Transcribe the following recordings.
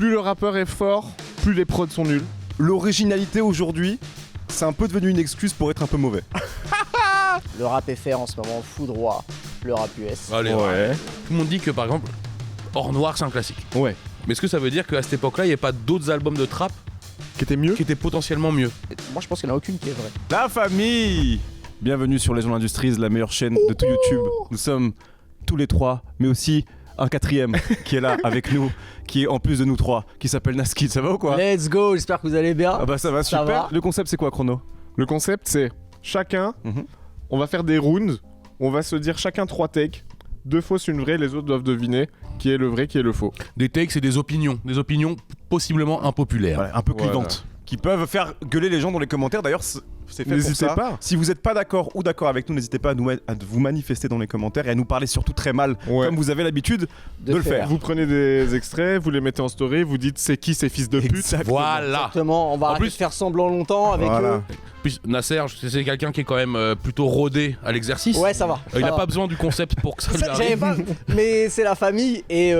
Plus le rappeur est fort, plus les prods sont nuls. L'originalité aujourd'hui, c'est un peu devenu une excuse pour être un peu mauvais. Le rap FR en ce moment foudroie le rap US. Allez, Ouais. tout le monde dit que par exemple, Hors Noir c'est un classique. Ouais. Mais est-ce que ça veut dire qu'à cette époque-là, il n'y avait pas d'autres albums de trap Qui était mieux. qui étaient potentiellement mieux? Moi je pense qu'il n'y en a aucune qui est vraie. La famille! Bienvenue sur Legend Industries, la meilleure chaîne de tout YouTube. Nous sommes tous les trois, mais aussi un quatrième qui est là avec nous, qui est en plus de nous trois, qui s'appelle Naskid. Ça va ou quoi? Let's go, j'espère que vous allez bien. Ah bah ça va Ça super. va. Le concept c'est quoi, Chrono? Le concept, c'est chacun, Mhm. on va faire des rounds, on va se dire chacun 3 takes, 2 fausses, une vraie, les autres doivent deviner qui est le vrai, qui est le faux. Des takes, c'est des opinions possiblement impopulaires. Voilà, un peu Voilà. clivantes. Qui peuvent faire gueuler les gens dans les commentaires. D'ailleurs, c'est fait pour N'hésitez ça. pas. Si vous n'êtes pas d'accord ou d'accord avec nous, n'hésitez pas à vous manifester dans les commentaires et à nous parler surtout très mal, Ouais. comme vous avez l'habitude de le faire. Vous prenez des extraits, vous les mettez en story, vous dites c'est qui ces fils de pute. Exactement. Voilà. Exactement, on va En arrêter plus- de faire semblant longtemps avec Voilà. Puis Nasser, c'est quelqu'un qui est quand même plutôt rodé à l'exercice. eux. Ouais, ça va. Il ça n'a va. pas besoin du concept pour que ça lui Ça, j'avais arrive. pas, mais c'est la famille et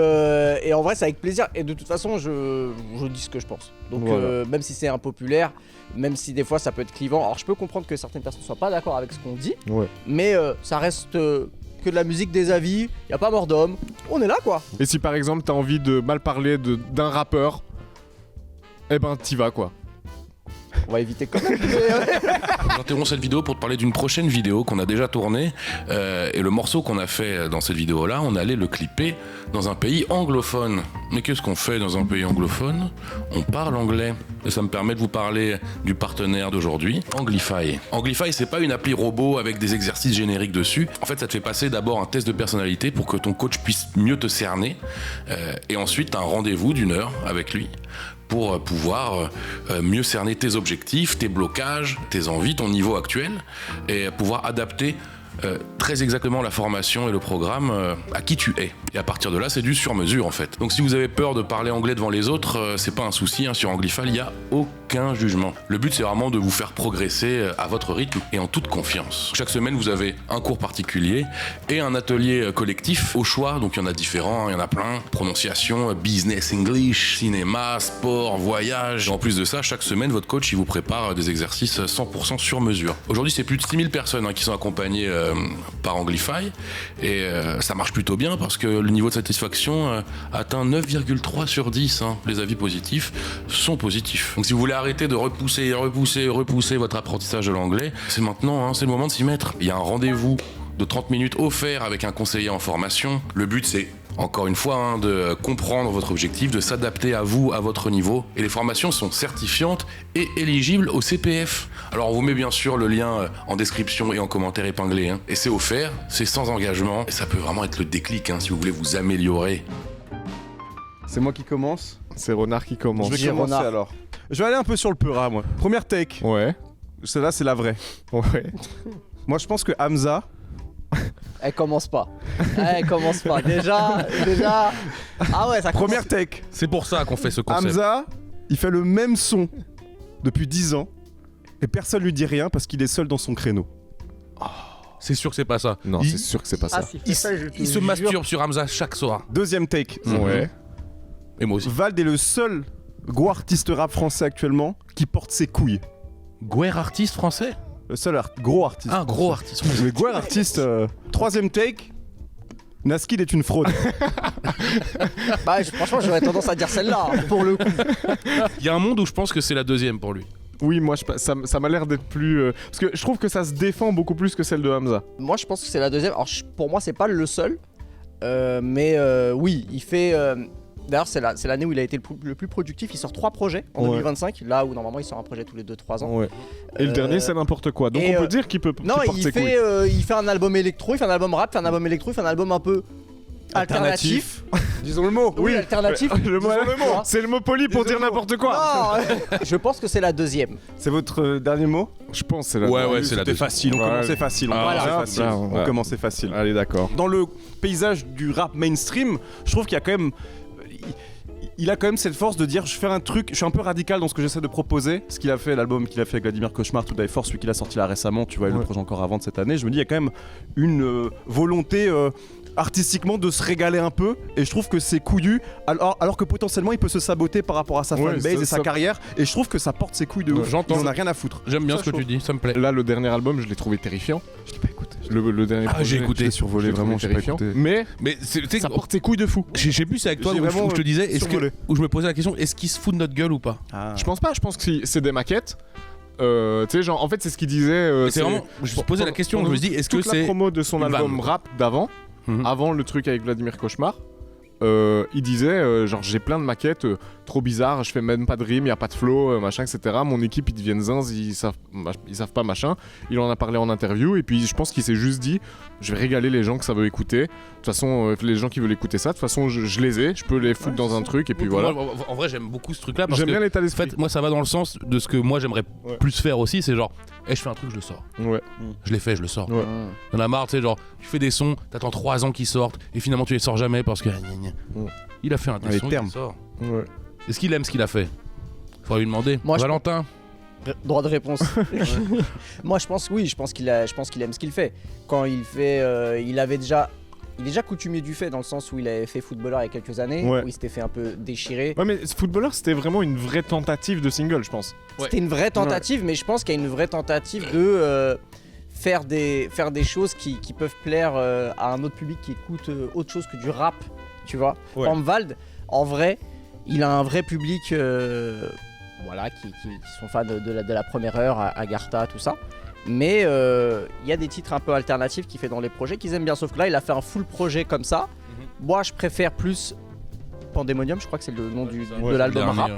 en vrai c'est avec plaisir et de toute façon je dis ce que je pense. Donc Voilà. même si c'est impopulaire, même si des fois ça peut être clivant, alors je peux comprendre que certaines personnes soient pas d'accord avec ce qu'on dit, Ouais. mais ça reste que de la musique, des avis, y a pas mort d'homme, on est là quoi. Et si par exemple t'as envie de mal parler d'un rappeur, eh ben t'y vas quoi. On va éviter quand même. Mais, J'interromps cette vidéo pour te parler d'une prochaine vidéo qu'on a déjà tournée. Et le morceau qu'on a fait dans cette vidéo-là, on allait le clipper dans un pays anglophone. Mais qu'est-ce qu'on fait dans un pays anglophone? On parle anglais. Et ça me permet de vous parler du partenaire d'aujourd'hui, Anglify. Anglify, c'est pas une appli robot avec des exercices génériques dessus. En fait, ça te fait passer d'abord un test de personnalité pour que ton coach puisse mieux te cerner. Et ensuite, t'as un rendez-vous d'1 heure avec lui pour pouvoir mieux cerner tes objectifs, tes blocages, tes envies, ton niveau actuel, et pouvoir adapter très exactement la formation et le programme à qui tu es. Et à partir de là, c'est du sur-mesure en fait. Donc si vous avez peur de parler anglais devant les autres, c'est pas un souci, hein, sur Anglify, il n'y a aucun jugement. Le but, c'est vraiment de vous faire progresser à votre rythme et en toute confiance. Chaque semaine, vous avez un cours particulier et un atelier collectif au choix, donc il y en a différents, il y en a plein. Prononciation, business English, cinéma, sport, voyage. En plus de ça, chaque semaine, votre coach, il vous prépare des exercices 100% sur mesure. Aujourd'hui, c'est plus de 6000 personnes qui sont accompagnées par Anglify et ça marche plutôt bien parce que le niveau de satisfaction atteint 9,3 sur 10. Hein. Les avis positifs sont positifs. Donc si vous voulez arrêter de repousser votre apprentissage de l'anglais, c'est maintenant, hein, c'est le moment de s'y mettre. Il y a un rendez-vous de 30 minutes offert avec un conseiller en formation. Le but, c'est encore une fois, hein, de comprendre votre objectif, de s'adapter à vous, à votre niveau. Et les formations sont certifiantes et éligibles au CPF. Alors on vous met bien sûr le lien en description et en commentaire épinglé. Hein. Et c'est offert, c'est sans engagement. Et ça peut vraiment être le déclic, hein, si vous voulez vous améliorer. C'est moi qui commence. C'est Renard qui commence. Je vais Dis commencer Renard. alors. Je vais aller un peu sur le peura, moi. Première take. Ouais, Celle-là, c'est la vraie. ouais. Moi, je pense que Hamza. Elle commence pas. Elle commence pas. Déjà. Ah ouais, ça commence. Première take. C'est pour ça qu'on fait ce concept. Hamza, il fait le même son depuis 10 ans et personne lui dit rien parce qu'il est seul dans son créneau. C'est sûr que c'est pas ça. Non, il, c'est sûr que c'est pas ça. Ah, si fait ça, je te il se jure. masturbe sur Hamza chaque soir. Deuxième take. Ouais. Et moi aussi. Vald est le seul gros artiste rap français actuellement qui porte ses couilles. Guerre artiste français? Le seul gros artiste. Un gros artiste. Le gros artiste. Troisième take. Naskid est une fraude. Bah, franchement, j'aurais tendance à dire celle-là, hein, pour le coup. Il y a un monde où je pense que c'est la deuxième pour lui. Oui, moi ça m'a l'air d'être plus. Parce que je trouve que ça se défend beaucoup plus que celle de Hamza. Moi, je pense que c'est la deuxième. Alors, pour moi, c'est pas le seul. Mais oui, il fait. D'ailleurs, c'est l'année où il a été le plus productif. Il sort 3 projets en Ouais. 2025. Là où normalement, il sort un projet tous les 2-3 ans. Ouais. Et le Euh, dernier, c'est n'importe quoi. Donc et, on peut dire qu'il peut. Non, qu'il porte il ses couilles. fait un album électro, il fait un album rap, il fait un album électro, il fait un album un peu alternatif. Disons le mot. Oui, alternatif. Le mot, Disons le mot, hein. c'est le mot poli pour dire n'importe quoi. Non, je pense que c'est la deuxième. C'est votre dernier mot? Je pense que c'est la. Ouais, dernière. ouais, c'est la C'était deuxième. facile. On Ouais. commençait facile. On Ah, commençait voilà. facile. Là, On voilà. commençait facile. Allez, d'accord. Dans le paysage du rap mainstream, je trouve qu'il y a quand même. il a quand même cette force de dire je fais un truc, je suis un peu radical dans ce que j'essaie de proposer. Ce qu'il a fait, l'album qu'il a fait avec Vladimir Cauchemar, To Die For, celui qu'il a sorti là récemment, tu vois, et le projet encore avant de cette année. Je me dis, il y a quand même une volonté artistiquement de se régaler un peu, et je trouve que c'est couillu, alors que potentiellement il peut se saboter par rapport à sa fanbase et sa carrière, et je trouve que ça porte ses couilles de ouf. J'entends. Il en a rien à foutre. J'aime bien ce que tu dis, ça me plaît. Là, le dernier album, je l'ai trouvé terrifiant. Je l'ai pas écouté. Le dernier projet, j'ai écouté. Je l'ai survolé, je l'ai vraiment, trouvé j'ai pas terrifiant. écouté. Mais ça ça porte ses couilles de fou. Je sais plus c'est avec toi J'ai où vraiment je te disais, survolé. où je me posais la question, est-ce qu'il se fout de notre gueule ou pas? Je pense pas, je pense que c'est des maquettes. Tu sais, genre, en fait, c'est ce qu'il disait. C'est vraiment, je me posais la question, je me dis, est-ce que toute la c'est promo de son une album vanne, rap d'avant, avant le truc avec Vladimir Cauchemar, il disait genre j'ai plein de maquettes trop bizarres, je fais même pas de rime, y a pas de flow, machin, etc. Mon équipe ils deviennent zinz, ils savent pas machin. Il en a parlé en interview et puis je pense qu'il s'est juste dit je vais régaler les gens que ça veut écouter. De toute façon les gens qui veulent écouter ça, de toute façon je les ai, je peux les foutre dans un truc et puis voilà. Moi, en vrai, j'aime beaucoup ce truc-là parce J'aime que bien l'état en d'esprit. fait, moi, ça va dans le sens de ce que moi j'aimerais plus faire aussi, c'est genre, je fais un truc, je le sors. Ouais. Je l'ai fait, je le sors. Ouais. T'en as marre, tu sais, genre, tu fais des sons, t'attends 3 ans qu'ils sortent, et finalement tu les sors jamais parce que. Il a fait un des Les sons, termes. il sort. Ouais. Est-ce qu'il aime ce qu'il a fait? Faudrait lui demander. Moi, je Valentin. Droit de réponse. Moi, je pense qu'il aime ce qu'il fait. Quand il fait, il est déjà coutumier du fait dans le sens où il avait fait footballeur il y a quelques années, Ouais. où il s'était fait un peu déchirer. Ouais, mais ce footballeur c'était vraiment une vraie tentative de single, je pense. Ouais. C'était une vraie tentative, mais je pense qu'il y a une vraie tentative de faire des choses qui peuvent plaire à un autre public qui écoute autre chose que du rap, tu vois. Ouais. Ormvald, en vrai, il a un vrai public voilà, qui sont fans de la première heure, Agartha, tout ça. Mais il y a des titres un peu alternatifs qu'il fait dans les projets qu'ils aiment bien, sauf que là il a fait un full projet comme ça. Moi je préfère plus Pandemonium, je crois que c'est le nom de l'album rap.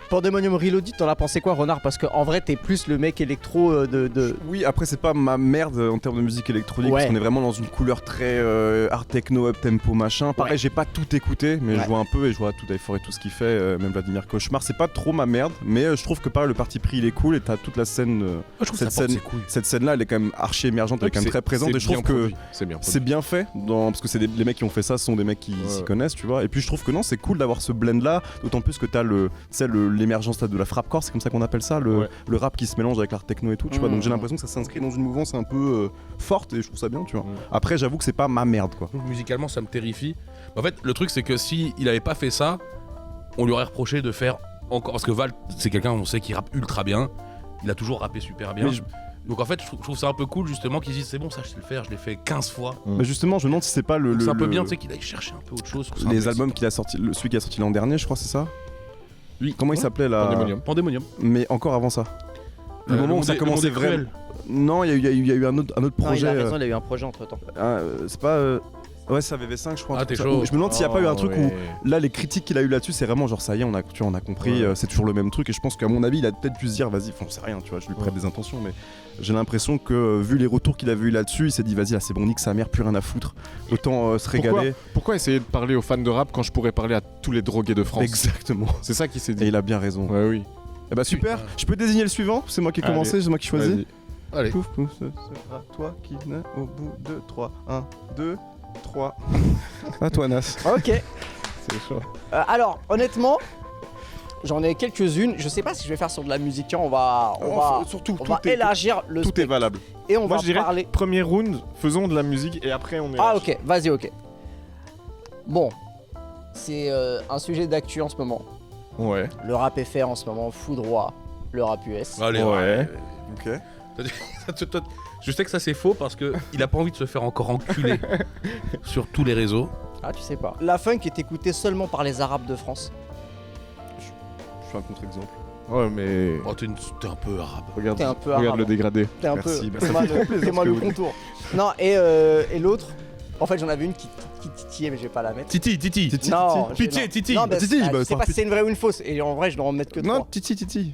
Pandemonium Reloaded, t'en as pensé quoi, Renard? Parce qu'en vrai t'es plus le mec électro de... Oui, après c'est pas ma merde en termes de musique électronique, Ouais. parce qu'on est vraiment dans une couleur très art techno, up tempo, machin. Pareil, Ouais. j'ai pas tout écouté, mais Ouais. je vois un peu et je vois tout For et tout ce qu'il fait, même Vladimir Cauchemar. C'est pas trop ma merde, mais je trouve que pareil, le parti pris il est cool et t'as toute la scène. Je trouve cette ça porte scène- ses couilles. Cette scène-là, elle est quand même archi émergente, elle est quand même très présente et je trouve que c'est bien. c'est bien fait, parce que les mecs qui ont fait ça sont des mecs qui s'y connaissent, tu vois. Et puis je trouve que non, c'est cool d'avoir ce blend là, d'autant plus que t'as l'émergence de la frappe-core, c'est comme ça qu'on appelle ça, le rap qui se mélange avec l'art techno et tout, tu vois. Donc j'ai l'impression que ça s'inscrit dans une mouvance un peu forte et je trouve ça bien, tu vois. Après, j'avoue que c'est pas ma merde, quoi. Je trouve que musicalement ça me terrifie. En fait, le truc c'est que si il avait pas fait ça, on lui aurait reproché de faire encore. Parce que Val, c'est quelqu'un, on sait, qui rappe ultra bien. Il a toujours rappé super bien. Mais Donc en fait, je trouve ça un peu cool justement qu'ils disent c'est bon, ça je sais le faire, je l'ai fait 15 fois. Mais justement, je me demande si c'est pas Donc c'est un peu bien, tu sais, qu'il aille chercher un peu autre chose. les albums qu'il a sorti, celui qui a sorti l'an dernier, je crois, c'est ça. Oui. Comment il s'appelait là? Pandemonium. Mais encore avant ça. Le moment où ça commençait vraiment. Non, il y a eu un autre Non, il projet. a raison, il a eu un projet entre temps. C'est pas. Ouais, c'est VV5, je crois. un Ah, truc t'es comme ça. chaud. Je me demande s'il n'y a pas eu un truc où là, les critiques qu'il a eu là-dessus, c'est vraiment genre ça y est, on a compris, c'est toujours le même truc. Et je pense qu'à mon avis, il a peut-être pu se dire, vas-y, on sait rien, tu vois, je lui prête des intentions, mais j'ai l'impression que vu les retours qu'il avait eu là-dessus, il s'est dit, vas-y, là, c'est bon, nique sa mère, plus rien à foutre. Autant se régaler. Pourquoi essayer de parler aux fans de rap quand je pourrais parler à tous les drogués de France? Exactement. C'est ça qu'il s'est Et dit. il a bien raison. Ouais, oui. Eh bah super, je peux désigner le suivant, c'est moi qui ai commencé, c'est moi qui choisis. Vas-y. Allez. Pouf, pouf, ce sera toi qui naît au bout de 3. 1, 2, 3. À toi, Nas. Ok. C'est chaud. Alors, honnêtement, j'en ai quelques-unes. Je sais pas si je vais faire sur de la musique. Tiens, on va surtout, élargir le tout est spectre. valable. Et on Moi va je dirais parler. premier round, faisons de la musique et après on est. Ah ok, vas-y, ok. Bon, c'est un sujet d'actu en ce moment. Ouais. Le rap FR en ce moment foudroie le rap US. Allez, Ouais. Ok. Je sais que ça c'est faux parce que il a pas envie de se faire encore enculer sur tous les réseaux. Ah, tu sais pas. La funk est écoutée seulement par les Arabes de France. Je suis un contre-exemple. Ouais, mais. Oh, t'es un peu arabe. Regarde, T'es un peu regarde arabe. le dégradé. T'es un Merci, peu. bah, ça Fais-moi me fait le- plaisir fais-moi ce le que vous contour. Non, et l'autre. En fait, j'en avais une qui titillait, mais je vais pas la mettre. Titi. Non, Pitié, Titi. Non, bah, Titi, ah, bah, je sais ça pas si c'est une vraie ou une fausse. Et en vrai, je dois en mettre que Non, trois. Titi.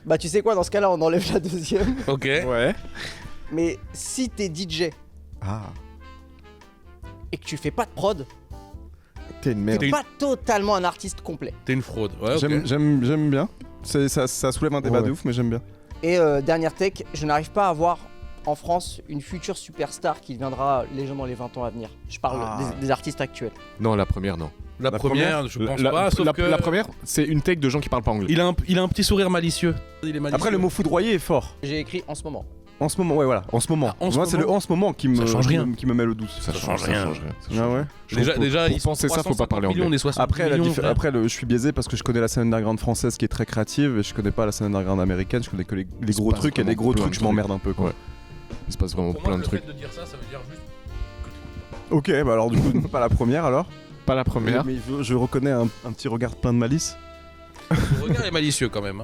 Bah, tu sais quoi, dans ce cas-là, on enlève la deuxième. Ok. Ouais. Mais si t'es DJ Ah. et que tu fais pas de prod, T'es une merde. t'es pas totalement un artiste complet. T'es une fraude. Ouais, ok. J'aime bien. Ça soulève un débat Ouais. de ouf, mais j'aime bien. Et dernière tech, je n'arrive pas à voir en France une future superstar qui deviendra légende dans les 20 ans à venir. Je parle Ah. des artistes actuels. Non, la première, non. La première, je pense pas. Sauf que la première, c'est une take de gens qui parlent pas anglais. il a un petit sourire malicieux. Il est malicieux. Après, le mot foudroyer est fort. J'ai écrit en ce moment. En ce moment, ouais, voilà, en ce moment. Ah, en ce Moi, c'est le moment. en ce moment qui me, Ça change rien. qui me met le doute. Ça change rien. Ah ouais. Déjà, pour ils sont penser ça, faut pas 350 parler millions, anglais. on est 60 Après, millions. je suis biaisé parce que je connais la scène underground française qui est très créative et je connais pas la scène underground américaine. Je connais que les Il se gros passe trucs et les vraiment gros plein trucs, de je m'emmerde un peu quoi. Ouais. Il se passe vraiment Pour plein moi, de le trucs. fait de dire ça veut dire juste. Ok, bah alors du coup, pas la première alors. Pas la première. Mais je reconnais un petit regard plein de malice. Le regard est malicieux quand même.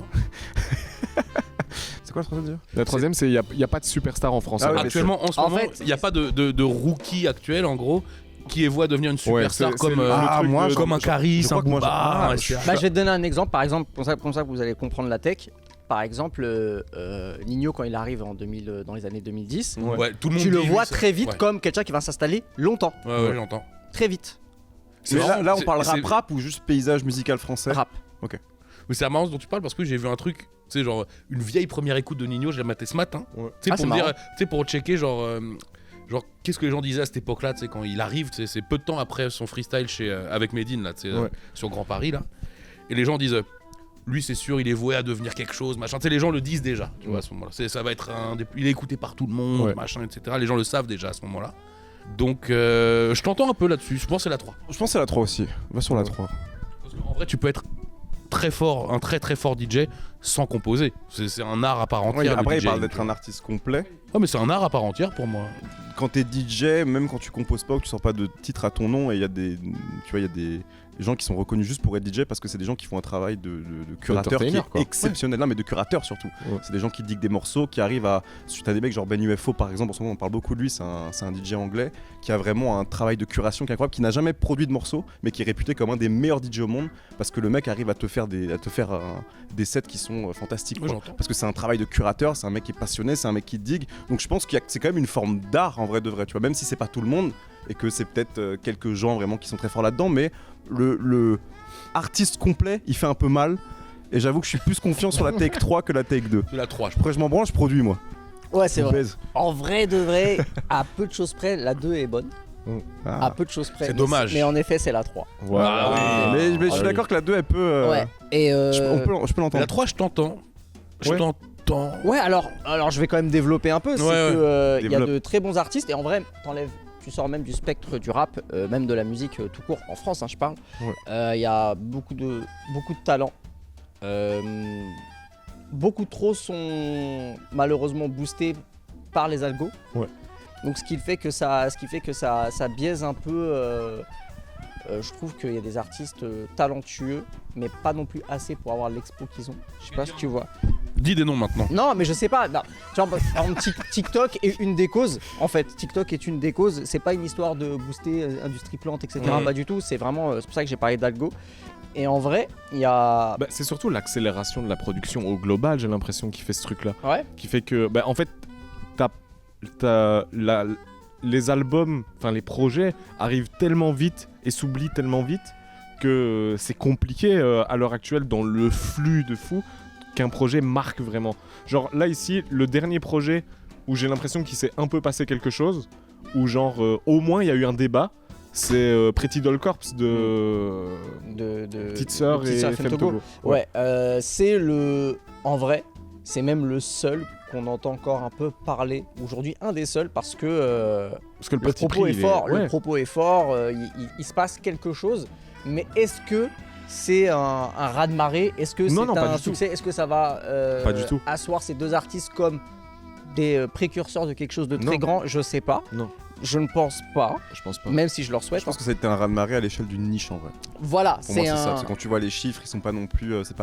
C'est quoi le troisième dire? La troisième, c'est il y a pas de superstar en France. Ah ouais, Actuellement, en ce En moment, fait- il n'y a pas de rookie actuel en gros qui est voie à devenir une superstar c'est comme le truc moi, de- comme un Caris, je crois un que moi, Booba, un je- SCH. Bah, je vais te donner un exemple, par exemple, comme ça vous allez comprendre la tech. Par exemple, Nino, quand il arrive dans les années 2010, Ouais, tout le monde tu le dit, vois lui, ça. très vite Ouais. comme quelqu'un qui va s'installer longtemps. Ouais, j'entends. Très vite. Mais marrant, là, on c'est- parle c'est- rap ou juste paysage musical français? Rap. Mais c'est marrant ce dont tu parles parce que j'ai vu un truc, tu sais, genre une vieille première écoute de Nino, je l'ai maté ce matin. Ouais. Tu sais, Ah, pour c'est me dire, marrant. tu sais, pour checker, genre qu'est-ce que les gens disaient à cette époque-là, tu sais, quand il arrive, tu sais, c'est peu de temps après son freestyle avec Medine, là, tu sais, Ouais. sur Grand Paris, là. Et les gens disent, lui, c'est sûr, il est voué à devenir quelque chose, machin. Tu sais, les gens le disent déjà, tu vois, à ce moment-là. Ça va être il est écouté par tout le monde, Ouais. machin, etc. Les gens le savent déjà à ce moment-là. Donc, je t'entends un peu là-dessus. Je pense que c'est la 3. Je pense que c'est la 3 aussi. Va sur la 3. Parce qu'en vrai, tu peux être très fort, un très très fort DJ sans composer. C'est un art à part entière. le Après, il DJing, parle d'être tu vois. un artiste complet. Ah, mais c'est un art à part entière pour moi. Quand t'es DJ, même quand tu composes pas ou que tu sors pas de titre à ton nom, et il y a des, tu vois, il y a des gens qui sont reconnus juste pour être DJ parce que c'est des gens qui font un travail de curateur qui D'entertainer, est quoi. exceptionnel. Non, mais de curateur surtout. Ouais. C'est des gens qui diguent des morceaux, qui arrivent à. T'as des mecs genre Ben UFO par exemple, en ce moment on parle beaucoup de lui, c'est un DJ anglais qui a vraiment un travail de curation qui est incroyable, qui n'a jamais produit de morceaux, mais qui est réputé comme un des meilleurs DJ au monde parce que le mec arrive à te faire des sets qui sont fantastiques. Moi, quoi. j'entends. Parce que c'est un travail de curateur, c'est un mec qui est passionné, c'est un mec qui digue. Donc je pense que c'est quand même une forme d'art en vrai de vrai, tu vois, même si c'est pas tout le monde et que c'est peut-être quelques gens vraiment qui sont très forts là-dedans, mais le artiste complet, il fait un peu mal. Et j'avoue que je suis plus confiant sur la take 3 que la take 2. C'est la 3, je Après je m'en branle, je produis moi. Ouais, c'est Je vrai. baise. En vrai de vrai, à peu de choses près, la 2 est bonne. Ah. À peu de choses près. C'est Mais dommage. Mais en effet, c'est la 3. Voilà. Ah oui. Mais je suis Ah d'accord que la 2 elle peut. Ouais. Et Je peux Mais l'entendre. la 3, je t'entends. Je Ouais. t'entends. ouais, alors je vais quand même développer un peu. C'est Ouais, que il y a Développe. de très bons artistes et en vrai, tu sors même du spectre du rap, même de la musique tout court en France, hein, je parle. Ouais. Il y a beaucoup de talents. Beaucoup trop sont malheureusement boostés par les algos. Ouais. Donc ce qui fait que ça biaise un peu. Je trouve qu'il y a des artistes talentueux, mais pas non plus assez pour avoir l'expo qu'ils ont. Je sais pas si tu vois. Dis des noms maintenant. Non, mais je sais pas. Non. Tu vois, par exemple, TikTok est une des causes. En fait, TikTok est une des causes. C'est pas une histoire de booster industrie plante, etc. Ouais. Pas du tout. C'est vraiment. C'est pour ça que j'ai parlé d'algo. Et en vrai, il y a. Bah, c'est surtout l'accélération de la production au global, j'ai l'impression, qui fait ce truc-là. Ouais. Qui fait que, bah, en fait, les albums, enfin les projets arrivent tellement vite et s'oublient tellement vite que c'est compliqué à l'heure actuelle dans le flux de fou qu'un projet marque vraiment. Genre là ici, le dernier projet où j'ai l'impression qu'il s'est un peu passé quelque chose, où genre au moins il y a eu un débat, c'est Pretty Doll Corps de Petite Sœur et Femme Togo. Ouais, c'est en vrai, c'est même le seul qu'on entend encore un peu parler aujourd'hui, un des seuls parce que Parce que le le parti propos pris, est il fort, ouais. le propos est fort, il se passe quelque chose, mais est-ce que c'est un raz-de-marée? Est-ce que Non, c'est non, pas un du tout. succès? Est-ce que ça va Pas du tout. asseoir ces deux artistes comme des précurseurs de quelque chose de très Non. grand? Je sais pas. Non. Je ne pense pas, Je pense pas. même si je leur souhaite. Je pense que ça a été un raz-de-marée à l'échelle d'une niche en vrai. Voilà, Pour moi, c'est c'est ça. un. C'est quand tu vois les chiffres, ils sont pas non plus. C'est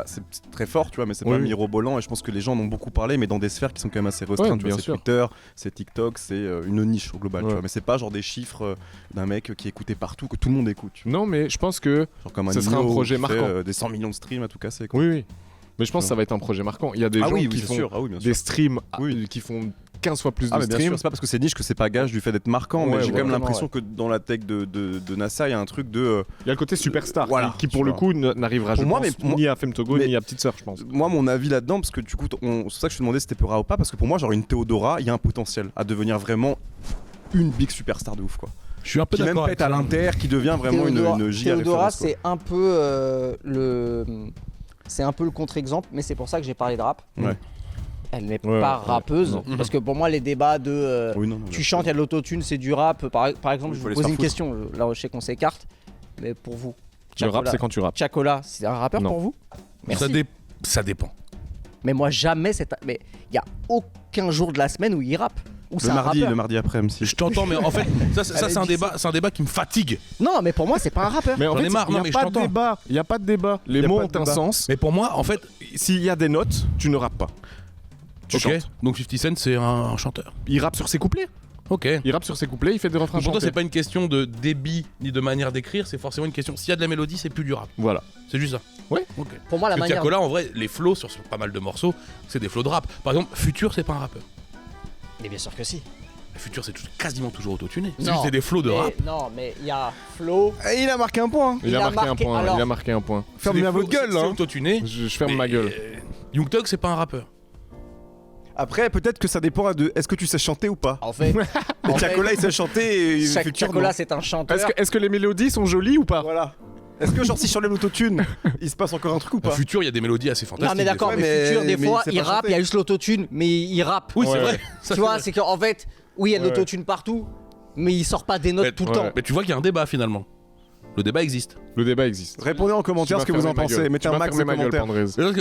très fort, tu vois, mais c'est Oui, pas oui. mirobolant. Et je pense que les gens en ont beaucoup parlé, mais dans des sphères qui sont quand même assez restreintes. Ouais, tu vois, bien c'est sûr. Twitter, c'est TikTok, c'est une niche au global. Tu Ouais. vois, mais c'est pas genre des chiffres d'un mec qui est écouté partout, que tout le monde écoute. Tu vois. Non, mais je pense que Genre comme un Ce sera un Nino projet qui marquant. fait, des 100 millions de streams à tout casser. Quoi. oui, oui. Mais je pense que ça va être un projet marquant. Il y a des Ah gens oui, qui c'est font sûr. Ah oui, bien sûr. des streams Oui. qui font 15 fois plus Ah de mais bien streams. sûr, c'est pas parce que c'est niche que c'est pas gage du fait d'être marquant, Ouais, mais j'ai quand même ouais. l'impression que dans la tech de NASA, il y a un truc de... Il y a le côté superstar Voilà, qui tu pour le vois. coup n'arrivera Pour je moi, pense, mais pour moi- ni à Femme Togo mais- ni à Petite Sœur, je pense. Moi, mon avis là-dedans, parce que du coup, c'est pour ça que je te demandais si c'était Peura ou pas, parce que pour moi, genre une Théodora, il y a un potentiel à devenir vraiment une big superstar de ouf, quoi. Je suis un peu qui même d'accord pète avec à ça. l'Inter, qui devient vraiment une giga Théodora, référence, quoi. c'est un peu c'est un peu le contre-exemple, mais c'est pour ça que j'ai parlé de rap. Ouais. Elle n'est Ouais, pas ouais, rappeuse, non. parce que pour moi les débats de Oui, non, tu chantes, il y a de l'autotune, c'est du rap. Par exemple, Il je faut vous les pose faire une foutre. question. Là, je sais qu'on s'écarte, mais pour vous, Le rap, c'est quand tu rappes. Chacola, c'est un rappeur Non. pour vous? Merci. Ça dépend. Mais moi jamais mais il y a aucun jour de la semaine où il rappe. Où c'est un rappeur. Le mardi après-midi. Je t'entends, mais en fait, ça Elle c'est un dit débat, c'est un débat qui me fatigue. Non, mais pour moi c'est pas un rappeur. Mais en J'en fait, ai marre, il non, n'y mais a je pas de t'entends. débat. Il n'y a pas de débat. Les Y a mots pas ont de un débat. sens. Mais pour moi, en fait, S'il y a des notes, tu ne rappes pas. Tu ok. chantes. Donc 50 Cent c'est un chanteur. Il rappe sur ses couplets. Ok. Il rappe sur ses couplets, il fait des refrains Donc pour toi, chantés. c'est pas une question de débit ni de manière d'écrire, c'est forcément une question. S'il y a de la mélodie, c'est plus du rap. Voilà. C'est juste ça. Ouais. Ok. Pour moi la Parce que manière. Tiakola, en vrai, les flows sur pas mal de morceaux, c'est des flows de rap. Par exemple, Future, c'est pas un rappeur. Mais bien sûr que si. Future, c'est quasiment toujours autotuné. C'est Non, juste des flows de mais- rap. Non, mais il y a Flo. Il a marqué un point. Il a marqué un point. alors- Il a marqué un point. Fermez C'est des votre flows- gueule, c'est hein. autotuné. Je ferme mais, ma gueule. Young Thug, c'est pas un rappeur. Après, peut-être que ça dépend de est-ce que tu sais chanter ou pas. En fait, Mais Chacola, il sait chanter et Future, Chacola non. c'est un chanteur. Est-ce que les mélodies sont jolies ou pas? Voilà. Est-ce que genre si sur l'autotune, il se passe encore un truc ou pas? Future, il y a des mélodies assez fantastiques. Non mais d'accord, Ouais, mais mais- Future des mais fois il sait il pas rappe, chanter. il y a juste l'autotune, mais il rappe. Oui, c'est Ouais. vrai. Tu vois, c'est qu'en fait, oui, il y a de Ouais. l'autotune partout, mais il sort pas des notes Mais- tout le ouais. temps. Mais tu vois qu'il y a un débat finalement. Le débat existe. Le débat existe. Répondez en commentaire ce que vous en pensez. Mettez un max de commentaires.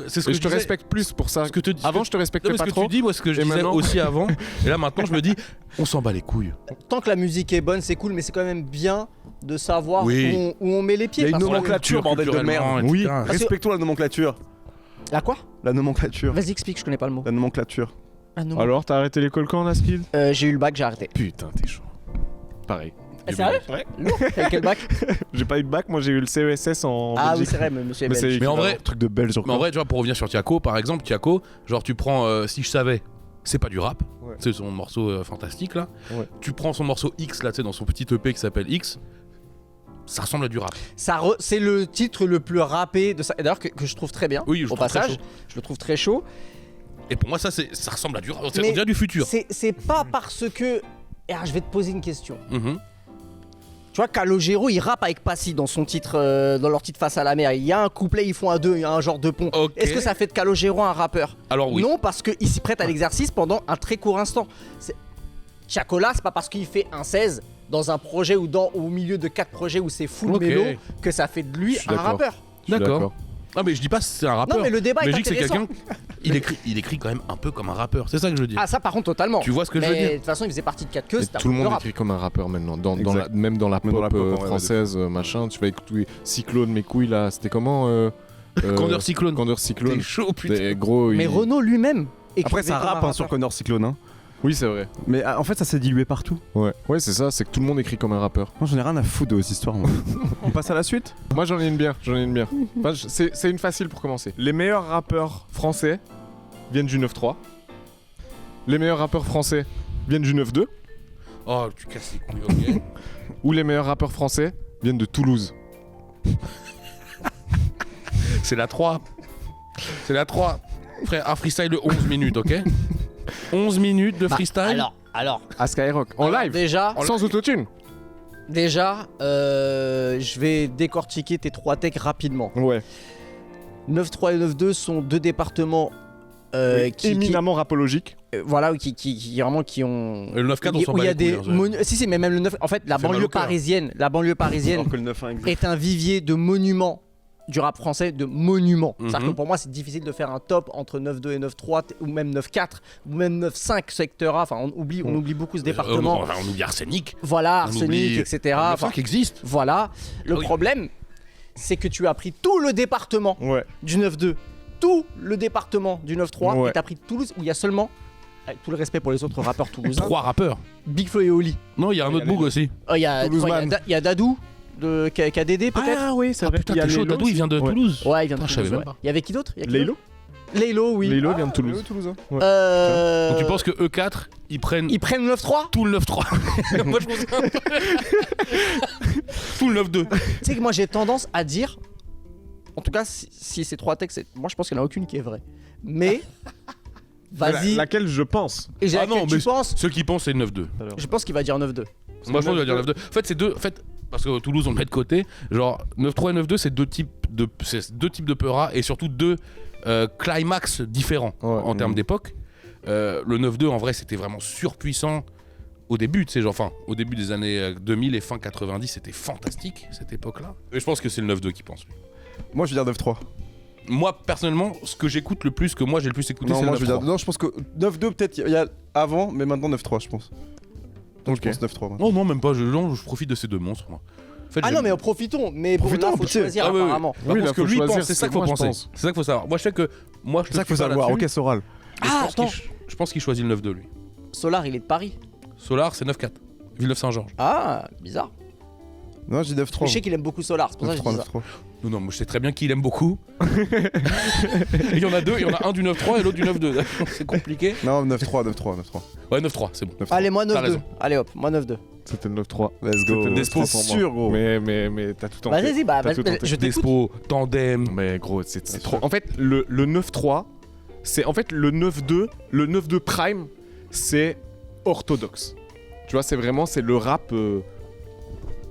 C'est ce que Et je te disais. respecte plus pour ça. Ce que te- Avant, je te Non, respectais mais ce pas que trop. tu dis, moi, ce que je Et disais maintenant aussi avant. Et là, maintenant, je me dis, on s'en bat les couilles. Tant que la musique est bonne, c'est cool, mais c'est quand même bien de savoir Oui. où on met les Il pieds. y a une parce que- nomenclature, bordel de Culturellement, merde. etc. Oui, que- respectons la nomenclature. La quoi? La nomenclature. Vas-y, explique, je connais pas le mot. La nomenclature. Ah, non. Alors, t'as arrêté l'école quand, Naskid? J'ai eu le bac, j'ai arrêté. Putain, t'es chaud. Pareil. Sérieux? Ouais. Lourd. T'as quel bac? J'ai pas eu de bac, moi j'ai eu le CESS en Ah oui, Belgique. c'est vrai, monsieur est Mais belge. Mais en vrai, Truc de belge. Mais en vrai, tu vois, pour revenir sur Tiako, par exemple, Tiako, genre tu prends Si je savais, c'est pas du rap, Ouais. c'est son morceau fantastique là. Ouais. Tu prends son morceau X là, tu sais, dans son petit EP qui s'appelle X, ça ressemble à du rap. C'est le titre le plus rappé de ça. Et d'ailleurs, que je trouve très bien. Oui, je au trouve très passage, chaud. je le trouve très chaud. Et pour moi, ça ressemble à du rap, on Mais dirait du futur. C'est pas parce que. Alors, je vais te poser une question. Mhm. Tu vois, Calogero, il rappe avec Passy dans son titre, dans leur titre Face à la mer. Il y a un couplet, ils font un 2, il y a un genre de pont. Ok. Est-ce que ça fait de Calogero un rappeur? Alors oui. Non, parce qu'il s'y prête à l'exercice pendant un très court instant. Chacola, c'est pas parce qu'il fait un 16 dans un projet ou au milieu de 4 projets où c'est full Ok. mélo que ça fait de lui Je suis un d'accord. rappeur. Je suis D'accord. Ah mais je dis pas que c'est un rappeur. Non, mais le débat mais est je dis que c'est intéressant. quelqu'un. Il écrit quand même un peu comme un rappeur. C'est ça que je veux dire. Ah, ça par contre, totalement. Tu vois ce que je veux Mais dire de toute façon, il faisait partie de 4 queues, Et c'était un tout le groupe de monde rap. écrit comme un rappeur maintenant. Exact. Même dans la Même dans la pop pop, ouais, française, machin. Tu vas écouter Cyclone, mes couilles là. C'était comment Candeur Cyclone. Candeur Cyclone. T'es chaud, putain. Des gros. Mais il- Renaud lui-même. Après, ça écrivait comme rappe un sur rappeur. Connor Cyclone. Hein. Oui, c'est vrai. Mais en fait, ça s'est dilué partout. Ouais, c'est ça. C'est que tout le monde écrit comme un rappeur. Moi, j'en ai rien à foutre de vos histoires. moi. On passe à la suite. Moi, j'en ai une bien. Enfin, c'est une facile pour commencer. Les meilleurs rappeurs français viennent du 9-3. Les meilleurs rappeurs français viennent du 9-2. Oh, tu casses les couilles, ok. Ou les meilleurs rappeurs français viennent de Toulouse. C'est la 3. C'est la 3. Frère, un freestyle de 11 minutes, ok 11 minutes de Bah, freestyle. alors, À Skyrock. En live. déjà, Sans autotune. je vais décortiquer tes 3 techs rapidement. Ouais. 9-3 et 9-2 sont 2 départements Éminemment rapologiques. voilà, qui vraiment qui ont. Le 9-4, on s'en où il y bat a les des couilles, hein, si, mais même le 9. En fait, la Ça fait mal banlieue au cœur. parisienne, Alors que le 9-1 existe. est un vivier de monuments du rap français, de monuments. Mhm. C'est-à-dire que pour moi, c'est difficile de faire un top entre 9-2 et 9-3, ou même 9-4, ou même 9-5 secteur A. Enfin, on oublie beaucoup ce département. On oublie Arsenic. Voilà, On Arsenic, oublie etc. Le Enfin, 9-5 existe. voilà. Le Ah oui. problème, c'est que tu as pris tout le département Ouais. du 9-2, tout le département du 9-3, Ouais. et t'as pris Toulouse, où il y a seulement, avec tout le respect pour les autres rappeurs toulousains, 3 rappeurs. Big Flo et Oli. Non, il y a un autre boug aussi. Il y a Toulouse quoi, Man. il y a Dadou, de KDD peut-être. Ah oui, c'est Ah putain, t'es chaud, Dadou, il vient de Ouais. Toulouse. Ouais, il vient de Putain, je Toulouse. savais Ouais. même pas. Il y avait qui d'autre? Il y a qui d'autre? Laylo. Laylo, oui. Laylo vient de Toulouse. Donc tu penses que E4, ils prennent Ils prennent le 9-3? tout le 9-3. Moi je pense que... Tout le 9-2. Tu sais que moi j'ai tendance à dire, en tout cas si ces 3 textes, moi je pense qu'il n'y en a aucune qui est vraie. Mais vas-y. Laquelle je pense. Et j'ai Ah laquelle non, tu mais penses? ceux qui pensent c'est le 9-2. Je pense qu'il va dire 9-2. Moi je pense que je vais dire 9-2. En fait, c'est deux. En fait, parce que Toulouse on le met de côté. Genre 9-3 et 9-2, c'est deux types de Peura et surtout deux climax différents en termes d'époque. Le 9-2 en vrai c'était vraiment surpuissant au début, tu sais, genre, enfin, au début des années 2000 et fin 90, c'était fantastique cette époque-là. Et je pense que c'est le 9-2 qui pense. Moi, je vais dire 9-3. Moi, personnellement, ce que j'écoute le plus, que moi j'ai le plus écouté, Non, c'est moi, le 9-3. je vais dire. Non, je pense que 9-2, peut-être, il y a avant, mais maintenant 9-3, je pense. Donc, Ok. je pense 9-3. moi. Non, non, même pas, je profite de ces deux monstres, moi. En fait, Ah j'aime- non, mais profitons. Mais pour Profitons, là, faut pitié. choisir Ah oui, oui. apparemment. Par Oui, contre, là, ce que faut lui choisir, pense, c'est ça c'est qu'il faut moi, je penser. pense. C'est ça qu'il faut savoir. Moi, je sais que moi, je C'est ça qu'il faut savoir. Ok, Soral. Ah, attends. Je pense qu'il choisit le 9-2, lui. Solar, il est de Paris. Solar, c'est 9-4. Villeneuve-Saint-Georges. Ah, bizarre. Non, j'ai 9-3. Mais je sais qu'il aime beaucoup Solar, c'est pour ça que je dis ça. 9-3. Non, non, moi, je sais très bien qu'il aime beaucoup. Il y en a deux, il y en a un du 9-3 et l'autre du 9-2. C'est compliqué. Non, 9-3. Ouais, 9-3, c'est bon. Allez, moi T'as 9-2. raison. Allez hop, moi 9-2. C'était le 9-3. Let's go. C'était le Despo, 9-3 pour moi. sûr, gros. Mais t'as tout tenté. Vas-y, bah, T'as vas-y, tout tenté. je t'écoute. Despo, Tandem. Mais gros, c'est Bien trop. sûr. En fait, le 9-3, c'est en fait le 9-2. Le 9-2 Prime, c'est orthodoxe. Tu vois, c'est vraiment c'est le rap.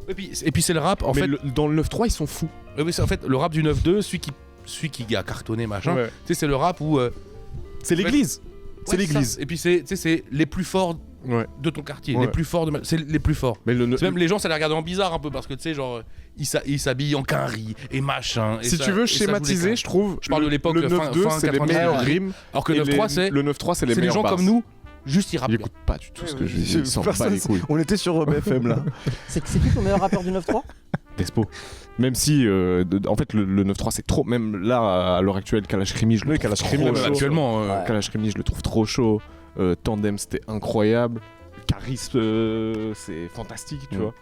Et puis c'est le rap, en mais fait. dans le 9-3, ils sont fous. Oui, c'est en fait le rap du 9-2, celui qui a cartonné, machin. Ouais. Tu sais, c'est le rap où. C'est l'église. C'est Ouais, l'église. ça. Et puis c'est, tu sais, c'est les plus forts Ouais. de ton quartier, Ouais. les plus forts c'est les plus forts. Mais le C'est même les gens, ça les regarde en bizarre un peu parce que tu sais, genre, ils s'habillent en quinri et machin. Et si ça- tu veux et ça joue les schématiser, quinri. je trouve. Je parle de l'époque, Le fin 9-2, c'est les 90, meilleures ouais. rimes. Alors que et 9-3, c'est le 9-3, c'est les les meilleurs gens basses. comme nous, juste ils rappent. Ils bien. écoutent pas du tout ce que je Ouais, dis. Ils s'en personne- battent les couilles. On était sur BFM là. C'est qui ton meilleur rappeur du 9-3? Despo. Même si, en fait, le 9-3, c'est trop. Même là, à l'heure actuelle, Kalash Krimi, je le Oui, trouve Kalash trop Krimi, même chaud. Actuellement, Ouais. Kalash Krimi, je le trouve trop chaud. Tandem, c'était incroyable. Caris, c'est fantastique, tu Mm. vois.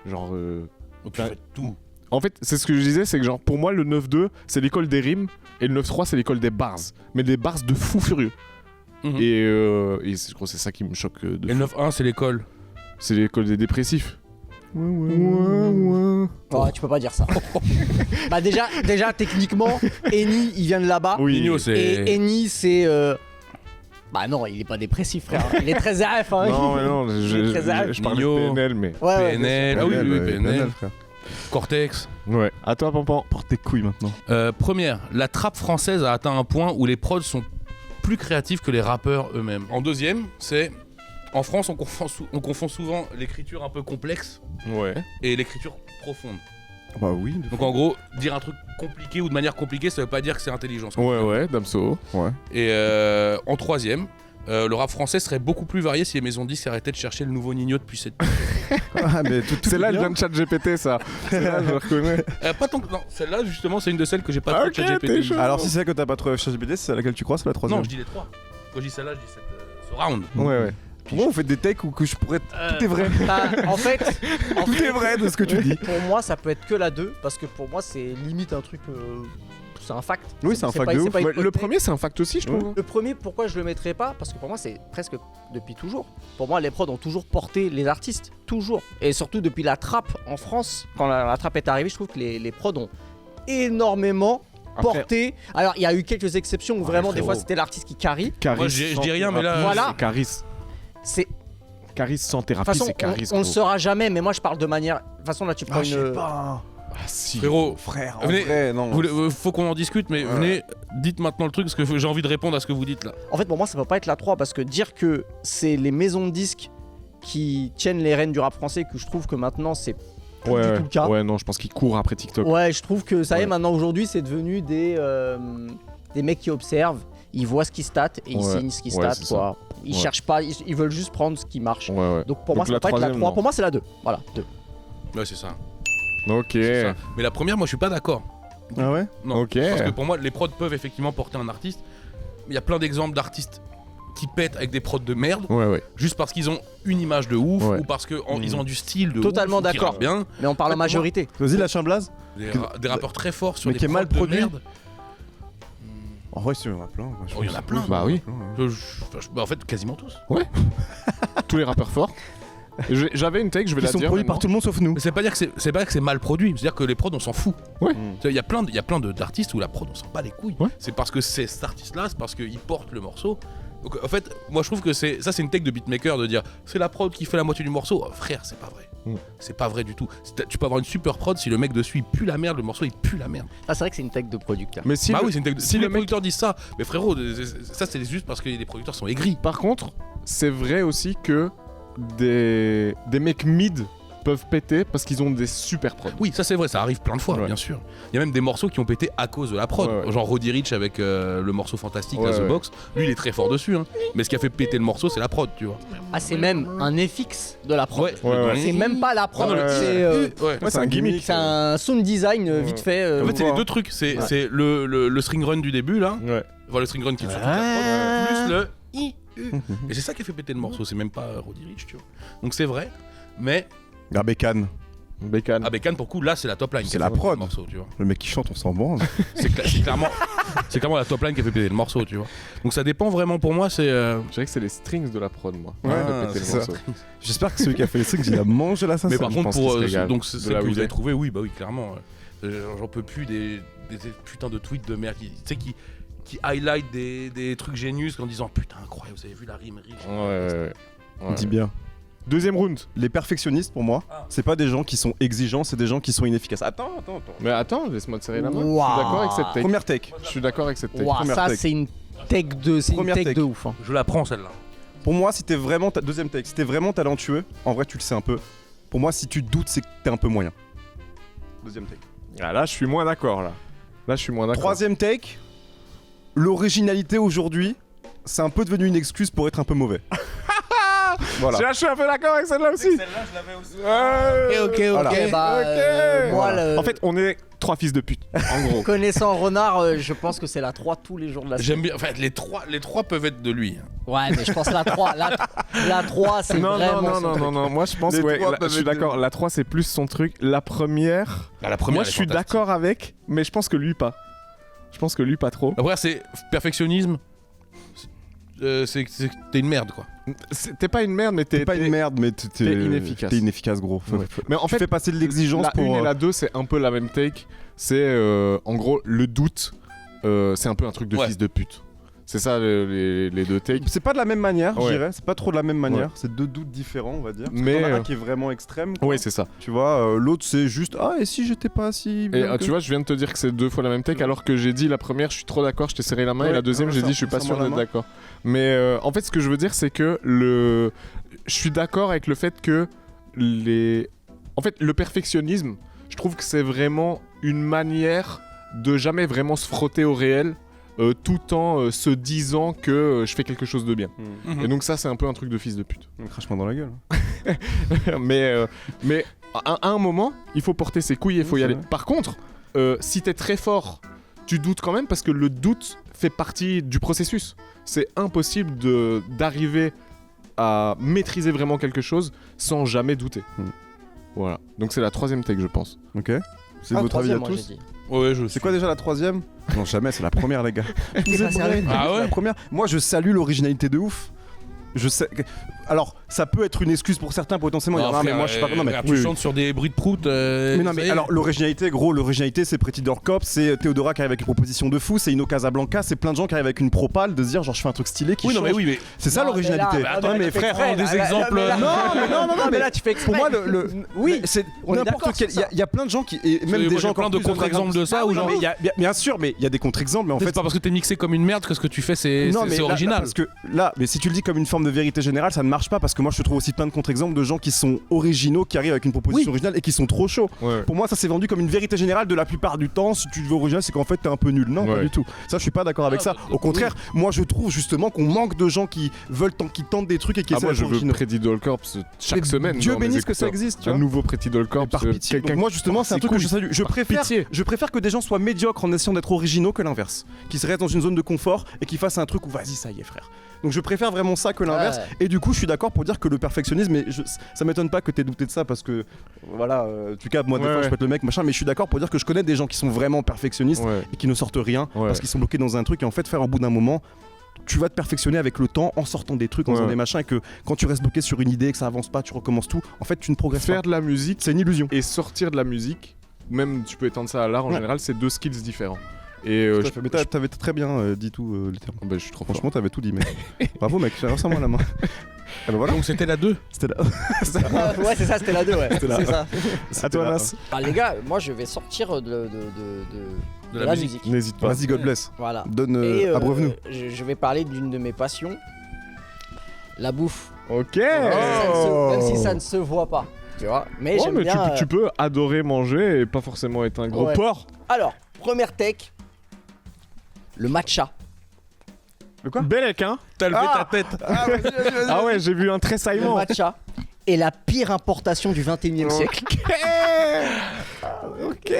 Genre. donc tu fais tout. En fait, c'est ce que je disais, c'est que genre, pour moi, le 9-2, c'est l'école des rimes, et le 9-3, c'est l'école des bars. Mais des bars de fou furieux. Mhm. Et je crois que c'est ça qui me choque de Et le fou. 9-1, c'est l'école. C'est l'école des dépressifs. Ouais. Oh, tu peux pas dire ça. Bah déjà techniquement, Eni, il vient de là-bas. Oui. Nino, Et c'est. Eni, c'est... Bah non, il est pas dépressif, frère. Il est très RF, hein. Non, mais non, je parlais Nino. de PNL, mais. Ouais, ouais, PNL, ah oui, oui, PNL. frère. Cortex. Ouais. À toi, Pampan. Porte tes couilles maintenant. Première, la trappe française a atteint un point où les prods sont plus créatifs que les rappeurs eux-mêmes. En deuxième, c'est en France, on confond souvent l'écriture un peu complexe Ouais. et l'écriture profonde. Bah oui. Donc en gros, dire un truc compliqué ou de manière compliquée, ça veut pas dire que c'est intelligent. ce qu'on fait. Ouais, Damso. Ouais. Et en troisième, le rap français serait beaucoup plus varié si les maisons de disques arrêtaient de chercher le nouveau Nino depuis cette. Ah, mais tout C'est là est le bien. jeune chat GPT, ça. C'est là, je le reconnais. Pas tant que. Non, celle-là, justement, c'est une de celles que j'ai pas Ah, trop ok, de ChatGPT. t'es chaud. Alors, si c'est celle que t'as pas trouvé ChatGPT, c'est laquelle tu crois, c'est la troisième. Non, je dis les trois. Quand je dis celle-là, je dis ce round. Ouais. Pour moi, on fait des takes où que je pourrais. Tout est vrai. Bah, en fait, Tout est vrai de ce que tu dis. pour moi, ça peut être que la 2, parce que pour moi, c'est limite un truc... c'est un fact. Oui, c'est un fact pas- de c'est ouf. pas Ouais, hypothèque. le premier, c'est un fact aussi, je trouve. Le premier, pourquoi je le mettrais pas? Parce que pour moi, c'est presque depuis toujours. Pour moi, les prods ont toujours porté les artistes. Toujours. Et surtout depuis la trappe en France. Quand la trappe est arrivée, je trouve que les prods ont énormément Après- porté. Alors, il y a eu quelques exceptions où vraiment, des frérot. fois, c'était l'artiste qui carry. Caris Moi, je sans dis rien, mais là, thérapie, Voilà. c'est Caris. C'est... Caris sans De toute thérapie, façon, c'est Caris. on le gros. saura jamais, mais moi, je parle de manière... De toute façon, là, tu prends Ah, je sais une... pas. Ah, si. Frérot, Frère, en Venez, vrai, non. faut qu'on en discute, mais venez, dites maintenant le truc parce que j'ai envie de répondre à ce que vous dites là. En fait, pour moi, ça peut pas être la 3 parce que dire que c'est les maisons de disques qui tiennent les rênes du rap français, que je trouve que maintenant c'est plus du tout le cas. Ouais, non, je pense qu'il court après TikTok. Ouais, je trouve que ça y est, Ouais. maintenant aujourd'hui, c'est devenu des mecs qui observent, ils voient ce qui state et ils Ouais. signent ce qui Ouais, state, c'est quoi. Ils Ouais. cherchent pas, ils veulent juste prendre ce qui marche. Ouais. Donc pour moi, Donc ça la peut pas être la troisième, 3. non. Pour moi, c'est la 2. Voilà, 2. Ouais, c'est ça. Ok. c'est ça. Mais la première, moi je suis pas d'accord. Ah ouais. Non. Ok. Parce que pour moi, les prods peuvent effectivement porter un artiste. Il y a plein d'exemples d'artistes qui pètent avec des prods de merde Ouais. juste parce qu'ils ont une image de ouf Ouais. ou parce qu'ils ont du style de Totalement ouf, ou qu'ils d'accord. rappent bien. Mais on parle en En fait, pour moi- majorité. Vas-y, lâche un blaze. Des rappeurs très forts sur Mais des qui est mal prods de produit. merde. En vrai, si, il y en a plein. Oh, il y en a plein. Bah oui. Bah, en fait, quasiment tous. Tous les rappeurs forts. J'avais une take, je vais Qui la sont dire. produits par maintenant. tout le monde sauf nous. Mais c'est pas dire que c'est mal produit, c'est-à-dire que les prods on s'en fout. Ouais. Il y a plein d'artistes où la prod on s'en bat les couilles. Ouais. C'est parce que c'est cet artiste là, c'est parce qu'il porte le morceau. Donc, en fait, moi je trouve que c'est une tech de beatmaker de dire c'est la prod qui fait la moitié du morceau. Oh, frère, c'est pas vrai. C'est pas vrai du tout. Tu peux avoir une super prod, si le mec dessus il pue la merde, le morceau il pue la merde. Ah, c'est vrai que c'est une tech de producteur. Mais si Bah le- oui, c'est une tech de... si si le les mec- producteurs disent ça, mais frérot, ça c'est juste parce que les producteurs sont aigris. Par contre, c'est vrai aussi que des mecs mid peuvent péter parce qu'ils ont des super prods. Oui, ça c'est vrai, ça arrive plein de fois, Ouais. bien sûr. Il y a même des morceaux qui ont pété à cause de la prod. Ouais, ouais. Genre Roddy Ricch avec le morceau fantastique, Ouais, la The ouais. Box. Lui, il est très fort dessus. Hein. Mais ce qui a fait péter le morceau, c'est la prod, tu vois. Ah, c'est même un FX de la prod. Ouais. C'est même pas la prod, Non, non, c'est Ouais. Ouais, c'est un gimmick. c'est un sound design vite fait. En fait, c'est voilà. les deux trucs. C'est le string run du début, là. Ouais. Enfin, le string run qui est sur toute la prod, plus le i, u. Et c'est ça qui a fait péter le morceau. C'est même pas Roddy Ricch, tu vois. Donc c'est vrai. Mais Garbécan, Bécane. à Bécane, pour le coup, là, c'est la top line. C'est qui a la fait péter prod. le morceau, tu vois. le mec qui chante, on s'en branle. C'est clairement la top line qui a fait péter le morceau, tu vois. Donc ça dépend vraiment pour moi. C'est Je dirais que c'est les strings de la prod, moi. Ouais, qui a pété c'est le ça. morceau. J'espère que celui qui a fait les strings, il a mangé l'assassin. Mais par je contre, pense pour qu'il se régale donc de celle là que où vous il avez est. trouvé, oui, bah oui, clairement. J'en peux plus des putains de tweets de merde qui highlight des trucs génius en disant putain incroyable, vous avez vu la rime riche. Ouais. On dit bien. Deuxième round. Les perfectionnistes, pour moi, c'est pas des gens qui sont exigeants, c'est des gens qui sont inefficaces. Attends. Mais attends, laisse-moi te serrer la main. Waouh. Je suis d'accord avec cette take. Première take. Je suis d'accord avec cette take. Ouah, première ça take. c'est une tech de, c'est une Première tech take. de ouf. Hein. Je la prends celle-là. Pour moi, si t'es vraiment deuxième take, si t'es vraiment talentueux, en vrai, tu le sais un peu. Pour moi, si tu doutes, c'est que t'es un peu moyen. Deuxième take. Ah, là, je suis moins d'accord, là. Là, je suis moins d'accord. Troisième take. L'originalité aujourd'hui, c'est un peu devenu une excuse pour être un peu mauvais. Voilà. Je suis un peu d'accord avec celle-là aussi. Celle-là, je l'avais aussi. Ok, Voilà. bah, moi, En fait, on est trois fils de pute, en gros. connaissant Renard, je pense que c'est la 3 tous les jours de la semaine. J'aime bien. En fait, les trois peuvent être de lui. Ouais, mais je pense la 3. La 3, c'est Non, vraiment son truc. non. Moi, je pense, Les ouais, trois je peuvent suis être d'accord. La 3, c'est plus son truc. La première, La première. moi, elle je est suis fantastique. d'accord avec, mais je pense que lui, pas. Je pense que lui, pas trop. La première, c'est perfectionnisme. C'est que t'es une merde, quoi. T'es pas une merde, mais T'es pas une merde, mais t'es inefficace. T'es inefficace, gros. Ouais. Mais en Tu fait, fais passer de l'exigence la 1 pour. et la 2, c'est un peu la même take. C'est en gros le doute. C'est un peu un truc de Ouais. fils de pute. C'est ça les deux takes. C'est pas de la même manière, je Ouais. dirais. C'est pas trop de la même manière. Ouais. C'est deux doutes différents, on va dire. Parce Mais, que t'en as un qui est vraiment extrême. quoi. Oui, c'est ça. Tu vois, l'autre c'est juste ah et si j'étais pas si. Et bien que- tu vois, je viens de te dire que c'est 2 fois la même take, alors que j'ai dit la première, je suis trop d'accord, je t'ai serré la main, et Ouais, la deuxième, j'ai ça, dit, je suis pas sûr serre-moi la d'être main. d'accord. Mais en fait, ce que je veux dire, c'est que je suis d'accord avec le fait que en fait, le perfectionnisme, je trouve que c'est vraiment une manière de jamais vraiment se frotter au réel. Tout en se disant que je fais quelque chose de bien. Et donc ça, c'est un peu un truc de fils de pute. Crache-moi dans la gueule. mais à un moment, il faut porter ses couilles et il faut Oui, y c'est aller. vrai. Par contre, si t'es très fort, tu doutes quand même parce que le doute fait partie du processus. C'est impossible d'arriver à maîtriser vraiment quelque chose sans jamais douter. Voilà. Donc c'est la troisième take, je pense. Ok. C'est Ah, votre avis à troisième, moi, tous. j'ai dit. Ouais, je C'est quoi déjà la troisième? Non, jamais, c'est la première, les gars. T'es pas sérieux Ah ouais. La première. Moi, je salue l'originalité de ouf. Je sais. Alors, ça peut être une excuse pour certains potentiellement. Il y en a, mais moi, je suis pas. Non, mais tu oui, oui. chantes sur des bruits de prout. Mais non, mais alors l'originalité, gros, l'originalité, c'est Pretty Door Cop, c'est Théodora qui arrive avec une proposition de fou, c'est Ino Casablanca, c'est plein de gens qui arrivent avec une propale de se dire genre je fais un truc stylé qui Oui, non, change. mais oui, mais. C'est ça Non, l'originalité. mais là, Attends, mais tu fais frère, exprès, rends des là, là, exemples. là, là, Non, mais là tu fais exprès. Pour moi, oui, Mais c'est on est n'importe d'accord quel. sur ça. Il y a plein de gens qui et même Moi, des j'ai gens plein encore de plus contre-exemples de ça, Ah où oui, non, genre. mais bien sûr, mais il y a des contre-exemples, mais en C'est fait. pas parce que t'es mixé comme une merde que ce que tu fais c'est Non, mais là, original. parce que là, mais si tu le dis comme une forme de vérité générale, ça ne marche pas parce que moi je te trouve aussi plein de contre-exemples de gens qui sont originaux, qui arrivent avec une proposition originale et qui sont trop chauds. Ouais. Pour moi, ça s'est vendu comme une vérité générale de la plupart du temps. Si tu veux original, c'est qu'en fait t'es un peu nul. Non, pas Ouais. du tout. Ça, je suis pas d'accord avec ça. Au contraire, moi je trouve justement qu'on manque de gens qui veulent qui tentent des trucs et qui Ah, essaient moi, d'être je veux originaux. Pretty Doll Corps chaque Mais semaine. Dieu dans mes bénisse que ça écouteurs. existe. Tu Un vois. nouveau Pretty Doll Corps. Mais par pitié. Donc moi justement, c'est un truc que je salue. Pitié. Je préfère que des gens soient médiocres en essayant d'être originaux que l'inverse. Qu'ils se restent dans une zone de confort et qu'ils fassent un truc où vas-y, ça y est, frère. Donc je préfère vraiment ça que l'inverse. Ouais. Et du coup, je suis d'accord pour dire que le perfectionnisme, mais ça m'étonne pas que t'aies douté de ça parce que voilà, tu captes, moi des Ouais, fois ouais. je peux être le mec machin, mais je suis d'accord pour dire que je connais des gens qui sont vraiment perfectionnistes Ouais. et qui ne sortent rien Ouais. parce qu'ils sont bloqués dans un truc et en fait faire au bout d'un moment. Tu vas te perfectionner avec le temps en sortant des trucs, en faisant Ouais. des machins et que quand tu restes bloqué sur une idée et que ça avance pas, tu recommences tout. En fait, tu ne progresses Faire pas. de la musique C'est une illusion. et sortir de la musique, même tu peux étendre ça à l'art en Ouais. général, c'est deux skills différents. Et Tout à fait. Mais t'avais très bien dit tout les termes. je suis trop fort. Franchement, t'avais tout dit, mec. Bravo, mec. J'ai à moi la main. Ah bah voilà. Donc c'était la 2. C'était là. Ouais, c'est ça, c'était la 2, ouais. C'était la- C'est ça. À toi, Nas. Ah, les gars, moi je vais sortir de la musique. N'hésite pas. Vas-y, God bless. Voilà. Donne, Et abreuve-nous. je vais parler d'une de mes passions, la bouffe. Ok. Même si ça ne se voit pas, tu vois. Mais Ouais, j'aime mais bien. tu peux adorer manger et pas forcément être un gros Ouais. porc. Alors, première tech, le matcha. Belek, hein. T'as levé ta tête. Ah ouais, j'ai vu un Le tressaillement. matcha est la pire importation du 21e siècle. Ok.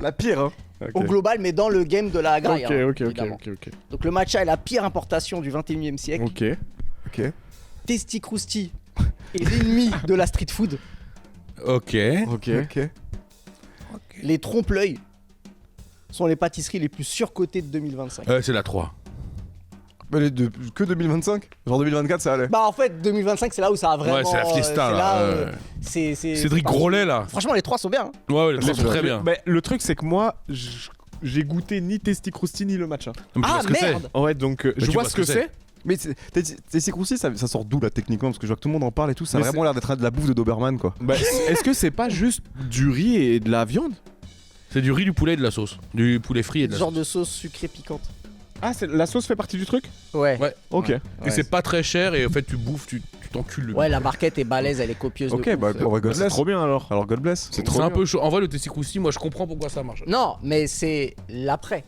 La pire, hein. Au global, mais dans le game de la graille. hein, Ok. évidemment. Donc le matcha est la pire importation du 21e siècle. Ok. Testi Crousti est l'ennemi de la street food. Ok. Ok. Les trompe-l'œil sont les pâtisseries les plus surcotées de 2025. C'est la 3. Que 2025 Genre 2024, ça allait. Bah en fait 2025 c'est là où ça a vraiment. Ouais, c'est la fiesta, c'est là, c'est Cédric c'est Grolet là. Franchement les trois sont bien. Hein. Ouais, les 3 sont très bien. Mais le truc, c'est que moi, j'ai goûté ni Testi Crousti ni le matcha. Mais tu vois Ah ce que c'est. merde. Ouais, donc je tu vois vois ce que c'est. Mais Tessie Crousty, ça sort d'où là techniquement? Parce que je vois que tout le monde en parle et tout. Ça a Mais vraiment l'air d'être de la bouffe de Doberman quoi. Bah, est-ce que c'est pas juste du riz et de la viande? C'est du riz, du poulet et de la sauce. Du poulet frit et de la Genre sauce. de sauce sucrée piquante. Ah, la sauce fait partie du truc? Ouais. Ouais. Ok. Ouais. Et c'est pas très cher et en fait tu bouffes, tu t'encules le Ouais la barquette est balèze, elle est copieuse de Ok, ouf. bah on va God C'est bless. trop bien alors. Alors God bless. C'est trop C'est un bien. peu chaud. En vrai, le Tessie Crousti, moi je comprends pourquoi ça marche. Non mais c'est l'après.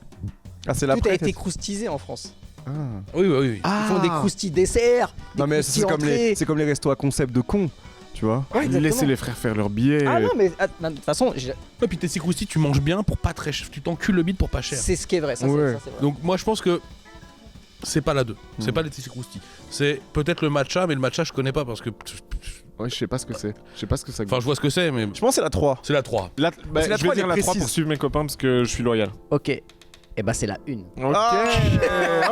Ah, c'est Tout a l'après. été croustisé en France. Ah. Oui. Ils font des croustilles desserts. Des Non mais croustilles c'est comme les restos à concept de cons, tu vois. Ouais, exactement. Laissez les frères faire leur billet. Ah non mais de toute façon Et puis Tessie Crousti, tu manges bien pour pas très cher. Tu t'encules le bide pour pas cher. c'est ce qui est vrai. Ça, Ouais. c'est vrai. Donc moi je pense que c'est pas la 2. C'est pas les Tessie Crousti. C'est peut-être le matcha, mais le matcha je connais pas parce que. Ouais, je sais pas ce que c'est. Je sais pas ce que ça goûte. Enfin, je vois ce que c'est, mais Je pense que c'est la 3. c'est la 3. Bah, c'est la je vais 3, dire elle est la 3 précise. pour suivre mes copains parce que je suis loyal. Ok. Et bah c'est la 1. Ok.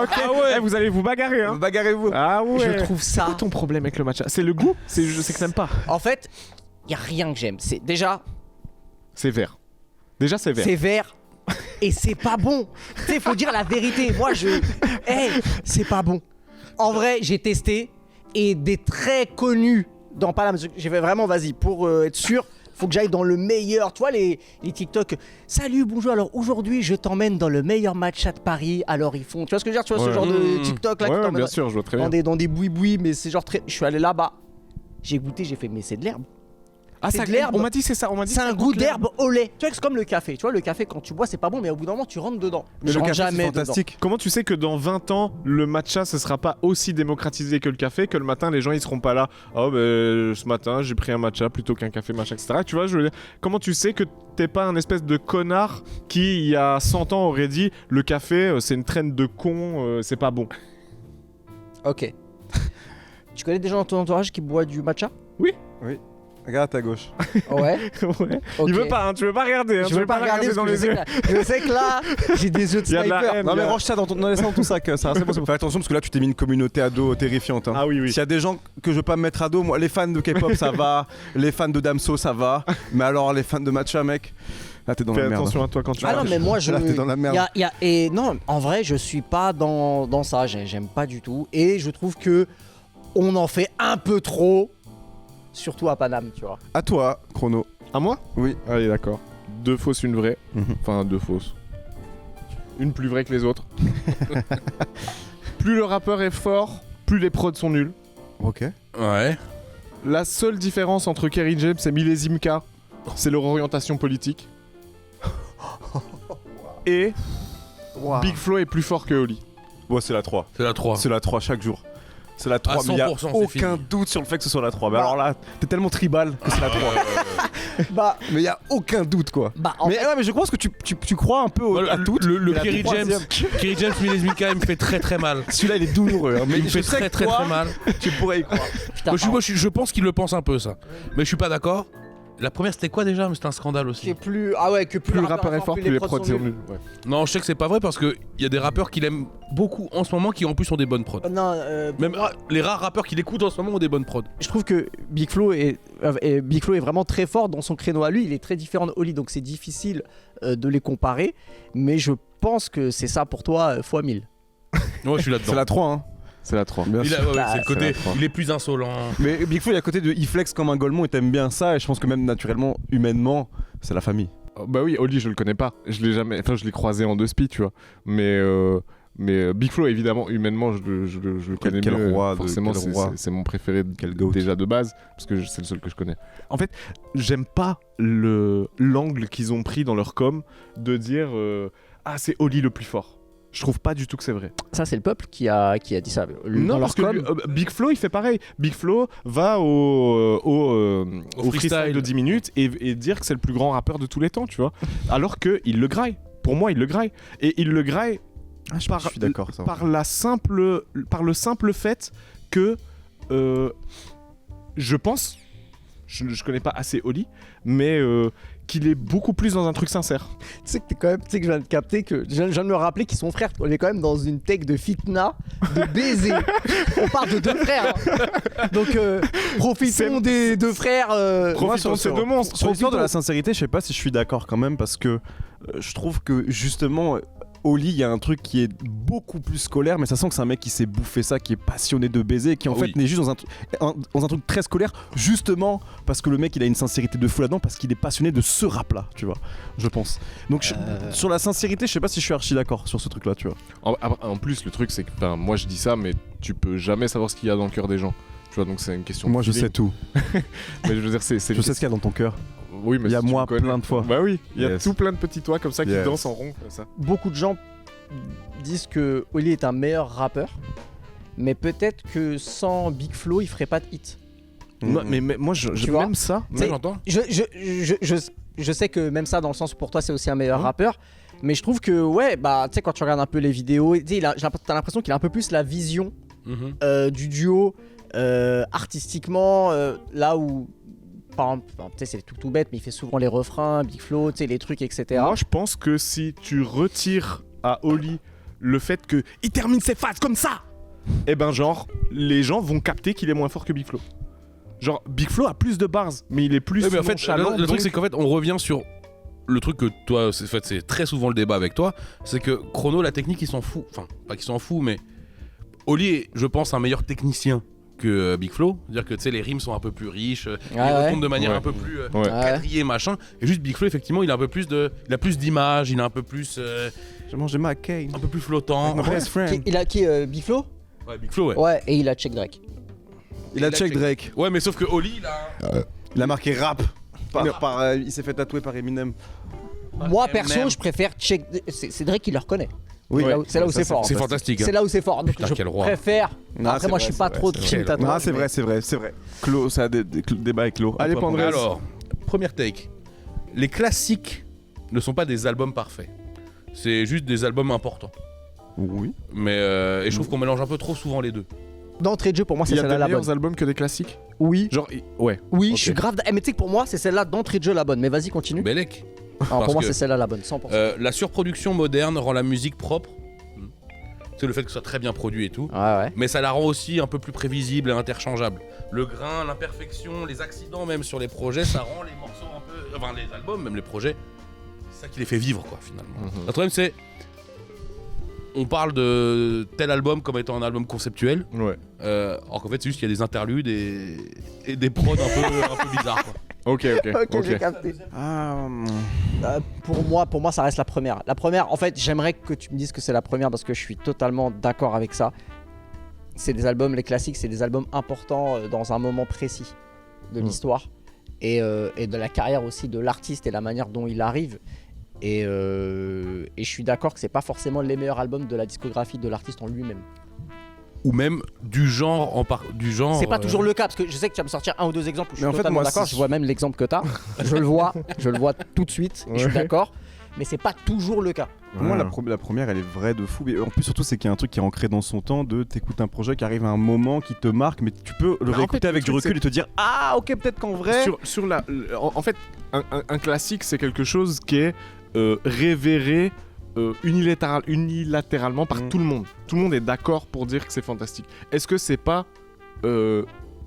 Ok. Eh, vous allez vous bagarrer, hein. Bagarrez-vous. Ah ouais. Je trouve C'est quoi ça. ton problème avec le matcha? C'est le goût? C'est que t'aimes pas. En fait, y a rien que j'aime. C'est déjà C'est vert. Déjà, c'est vert. c'est vert et c'est pas bon. Tu sais, faut dire la vérité. Moi, c'est pas bon. En vrai, j'ai testé et des très connus dans Paname. J'ai fait vraiment, vas-y, pour être sûr, faut que j'aille dans le meilleur. Tu vois, les TikTok. Salut, bonjour. Alors aujourd'hui, je t'emmène dans le meilleur matcha de Paris. Alors ils font. Tu vois ce que je veux dire? Tu vois ce Ouais. genre de TikTok là qui Ouais, t'emmène bien sûr, je vois très bien. dans des boui-boui, mais c'est genre très. Je suis allé là-bas. J'ai goûté, j'ai fait, mais c'est de l'herbe. Ah, c'est de l'herbe. On m'a dit c'est ça. On m'a dit C'est ça un goûte goût l'herbe. d'herbe au lait. Tu vois, c'est comme le café. Tu vois, le café, quand tu bois, c'est pas bon, mais au bout d'un moment, tu rentres dedans. Mais Je le rentre café, c'est jamais dedans. fantastique. Comment tu sais que dans 20 ans, le matcha, ce sera pas aussi démocratisé que le café, que le matin, les gens, ils seront pas là. Oh, ben, ce matin, j'ai pris un matcha plutôt qu'un café, machin, etc. Tu vois, je veux dire, comment tu sais que t'es pas un espèce de connard qui, il y a 100 ans, aurait dit le café, c'est une traîne de con, c'est pas bon. Ok. Tu connais des gens dans ton entourage qui boivent du matcha? Regarde à ta gauche. Ouais. Ouais. Ok. Il veut pas, hein, tu veux pas regarder, hein, Je veux pas regarder dans parce les que yeux. je sais que là, j'ai des yeux de Il y a de la sniper. haine. Non mais il y a- range ça laisse ça dans ton sac, ça c'est bon. Fais attention parce que là tu t'es mis une communauté ado terrifiante. Hein. Ah oui, oui. S'il y a des gens que je veux pas me mettre à dos, moi les fans de K-pop ça va, les fans de Damso ça va, mais alors les fans de matcha mec, là t'es dans Fais la merde. attention à toi quand tu Ah non, marches. mais moi, je. Là, t'es dans la merde. Et non, en vrai, je suis pas dans ça. J'aime pas du tout. Et je trouve que on en fait un peu trop. Surtout à Paname, tu vois. À toi, Chrono. À moi? Oui. Allez, d'accord. 2 fausses, une vraie. Mhm. Enfin, 2 fausses. Une plus vraie que les autres. Plus le rappeur est fort, plus les prods sont nuls. Ok. Ouais. La seule différence entre Kerry James et Millésime K, c'est leur orientation politique. Et Big Flo est plus fort que Oli. Bon c'est la 3. C'est la 3. C'est la 3 chaque jour. C'est la 3, À mais il y a 100%, c'est aucun fini. doute sur le fait que ce soit la 3. Mais alors là, t'es tellement tribal que c'est la 3. Bah, Mais il y a aucun doute quoi. en Mais fait, ouais, mais je pense que tu crois un peu à tout. Le Et la Kerry James, troisième- Kerry James Millésimica, il me fait très très mal. Celui-là il est douloureux. hein, mais Il me je fait sais très que très toi, très mal. Tu pourrais y croire. putain, Je pense qu'il le pense un peu ça. Mais je suis pas d'accord. La première c'était quoi déjà? Mais c'était un scandale aussi. que plus. Ah ouais, que Plus le rappeur est fort, plus les prods sont nuls. nuls. Ouais. Non, je sais que c'est pas vrai parce qu'il y a des rappeurs qu'il aime beaucoup en ce moment qui en plus ont des bonnes prods. Non, Même les rares rappeurs qu'il écoute en ce moment ont des bonnes prods. je trouve que Big Flo est vraiment très fort dans son créneau à lui. Il est très différent de Oli, donc c'est difficile de les comparer. Mais je pense que c'est ça pour toi fois 1000. Moi, je suis là-dedans. C'est la 3, hein. C'est la 3. Bien Il sûr. a- ouais, Bah, c'est le c'est côté, la trois. il est plus insolent. Mais Big Flo, il est à côté de il flex comme un Golemon et t'aimes bien ça. Et je pense que même naturellement, humainement, c'est la famille. Bah oui, Oli, je le connais pas. Je l'ai jamais. Enfin, je l'ai croisé en 2 spi, tu vois. Mais Big Flo, évidemment, humainement, je le connais Quel mieux. roi de- Forcément, quel c'est- roi. c'est mon préféré Quel goat. déjà de base, parce que c'est le seul que je connais. En fait, j'aime pas l'angle qu'ils ont pris dans leur com de dire ah, c'est Oli le plus fort. Je trouve pas du tout que c'est vrai. Ça, c'est le peuple qui a dit ça. Non, Dans parce leur que com, Big Flo, il fait pareil. Big Flo va au freestyle freestyle. de 10 minutes et dire que c'est le plus grand rappeur de tous les temps, tu vois. Alors qu'il le graille. Pour moi, il le graille. Et il le graille Je suis d'accord. Ça. par le simple fait que je pense, je connais pas assez Oli, mais qu'il est beaucoup plus dans un truc sincère. tu sais que je viens de capter que je viens de me rappeler qu'ils sont frères. On est quand même dans une tech de fitna, de baiser. On parle de 2 frères. Hein. Donc profitons des 2 frères. Profitons de ces 2 monstres. Sur l'histoire de la sincérité, je sais pas si je suis d'accord quand même parce que je trouve que justement Oli, il y a un truc qui est beaucoup plus scolaire, mais ça sent que c'est un mec qui s'est bouffé ça, qui est passionné de baiser, qui en Oui. fait n'est juste dans un truc très scolaire, justement parce que le mec il a une sincérité de fou là-dedans, parce qu'il est passionné de ce rap-là, tu vois, je pense. Donc sur la sincérité, je sais pas si je suis archi d'accord sur ce truc-là, tu vois. En plus, le truc, c'est que moi je dis ça, mais tu peux jamais savoir ce qu'il y a dans le cœur des gens. Tu vois, donc c'est une question. Moi de je feeling. sais tout. Mais je veux dire, c'est. Je sais ce qu'il y a dans ton cœur. Oui, mais Il y a si tu moi me connais- plein de fois. Bah oui, il y a Yes. tout plein de petits toits comme ça qui Yes. dansent en rond comme ça. Beaucoup de gens disent que Oli est un meilleur rappeur, mais peut-être que sans Big Flo, il ferait pas de hit. Non, mais moi, je Tu vois même ça. C'est- J'entends. Je sais que même ça, dans le sens où pour toi, c'est aussi un meilleur Mhm. rappeur. Mais je trouve que, ouais, bah, tu sais, quand tu regardes un peu les vidéos, tu sais, t'as l'impression qu'il a un peu plus la vision du duo artistiquement, là où, par exemple, tu sais, c'est tout bête, mais il fait souvent les refrains, Big Flo, tu sais, les trucs, etc. Moi, je pense que si tu retires à Oli le fait que il termine ses phases comme ça, eh ben genre les gens vont capter qu'il est moins fort que Big Flo. Genre Big Flo a plus de bars, mais il est plus Ouais, mais en fait, nonchalant, le truc donc- c'est qu'en fait, on revient sur le truc que toi, c'est très souvent le débat avec toi, c'est que Chrono, la technique, il s'en fout. Enfin, pas qu'il s'en fout, mais Oli est, je pense, un meilleur technicien que Big Flo. C'est-à-dire que tu sais, les rimes sont un peu plus riches, il ouais. retourne de manière Ouais. un peu plus Ouais. quadrillée, machin. Et juste Big Flo, effectivement, il a un peu plus d'images, il a un peu plus, J'ai mangé ma cane. un peu plus flottant. My best friend. Il a Big Flo? Ouais, Big Flo, ouais. Ouais, et il a check Drake. Il a check Drake. Ouais, mais sauf que Oli, là. Il a marqué rap. Il s'est fait tatouer par Eminem. Moi, perso, je préfère check. C'est Drake qui le reconnaît. Oui, C'est là où c'est fort. C'est fantastique. C'est là où c'est fort. Donc Putain, je quel roi. préfère. Non, Après, c'est moi, vrai, je suis c'est pas vrai, trop c'est team vrai. tatouage. Ah, c'est vrai, c'est vrai, c'est vrai. Clos, ça a des débats est clos. Allez, À toi, Pandrez. Alors, première take. Les classiques ne sont pas des albums parfaits. C'est juste des albums importants. Oui. Mais et je trouve qu'on mélange un peu trop souvent les deux. D'entrée de jeu, pour moi, Il c'est y a celle-là des la meilleurs bonne. albums que des classiques. Oui, Genre, ouais. oui, Ok. je suis grave. Mais tu sais que pour moi, c'est celle-là d'entrée de jeu la bonne. Mais vas-y, continue. Bellec. Alors, parce pour moi, que- c'est celle-là la bonne, 100%. La surproduction moderne rend la musique propre. C'est le fait que ce soit très bien produit et tout. Ouais. Mais ça la rend aussi un peu plus prévisible et interchangeable. Le grain, l'imperfection, les accidents même sur les projets, ça rend les morceaux un peu... Enfin, les albums, même les projets, c'est ça qui les fait vivre, quoi, finalement. Mhm. Le problème, c'est... On parle de tel album comme étant un album conceptuel, Ouais. alors qu'en fait, c'est juste qu'il y a des interludes et des prods un peu bizarres, quoi. Ok. Ok, j'ai capté. Ah, Pour moi, ça reste la première. La première, en fait, j'aimerais que tu me dises que c'est la première parce que je suis totalement d'accord avec ça. C'est des albums, les classiques, c'est des albums importants dans un moment précis de l'histoire et de la carrière aussi de l'artiste et la manière dont il arrive. Et je suis d'accord que c'est pas forcément les meilleurs albums de la discographie de l'artiste en lui-même. Ou même du genre du genre. C'est pas toujours le cas parce que je sais que tu vas me sortir un ou deux exemples où je suis Mais en fait, totalement moi, d'accord. si- Je vois même l'exemple que tu as. Je le vois tout de suite. Et je suis Ouais. d'accord. Mais c'est pas toujours le cas. Pour moi, la première, elle est vraie de fou. Mais en plus, surtout, c'est qu'il y a un truc qui est ancré dans son temps de t'écoutes un projet qui arrive à un moment qui te marque, mais tu peux le en réécouter fait, le avec du truc, recul et te dire ah, ok, peut-être qu'en vrai. En fait, un classique, c'est quelque chose qui est révéré unilatéralement par tout le monde. Tout le monde est d'accord pour dire que c'est fantastique. Est-ce que c'est pas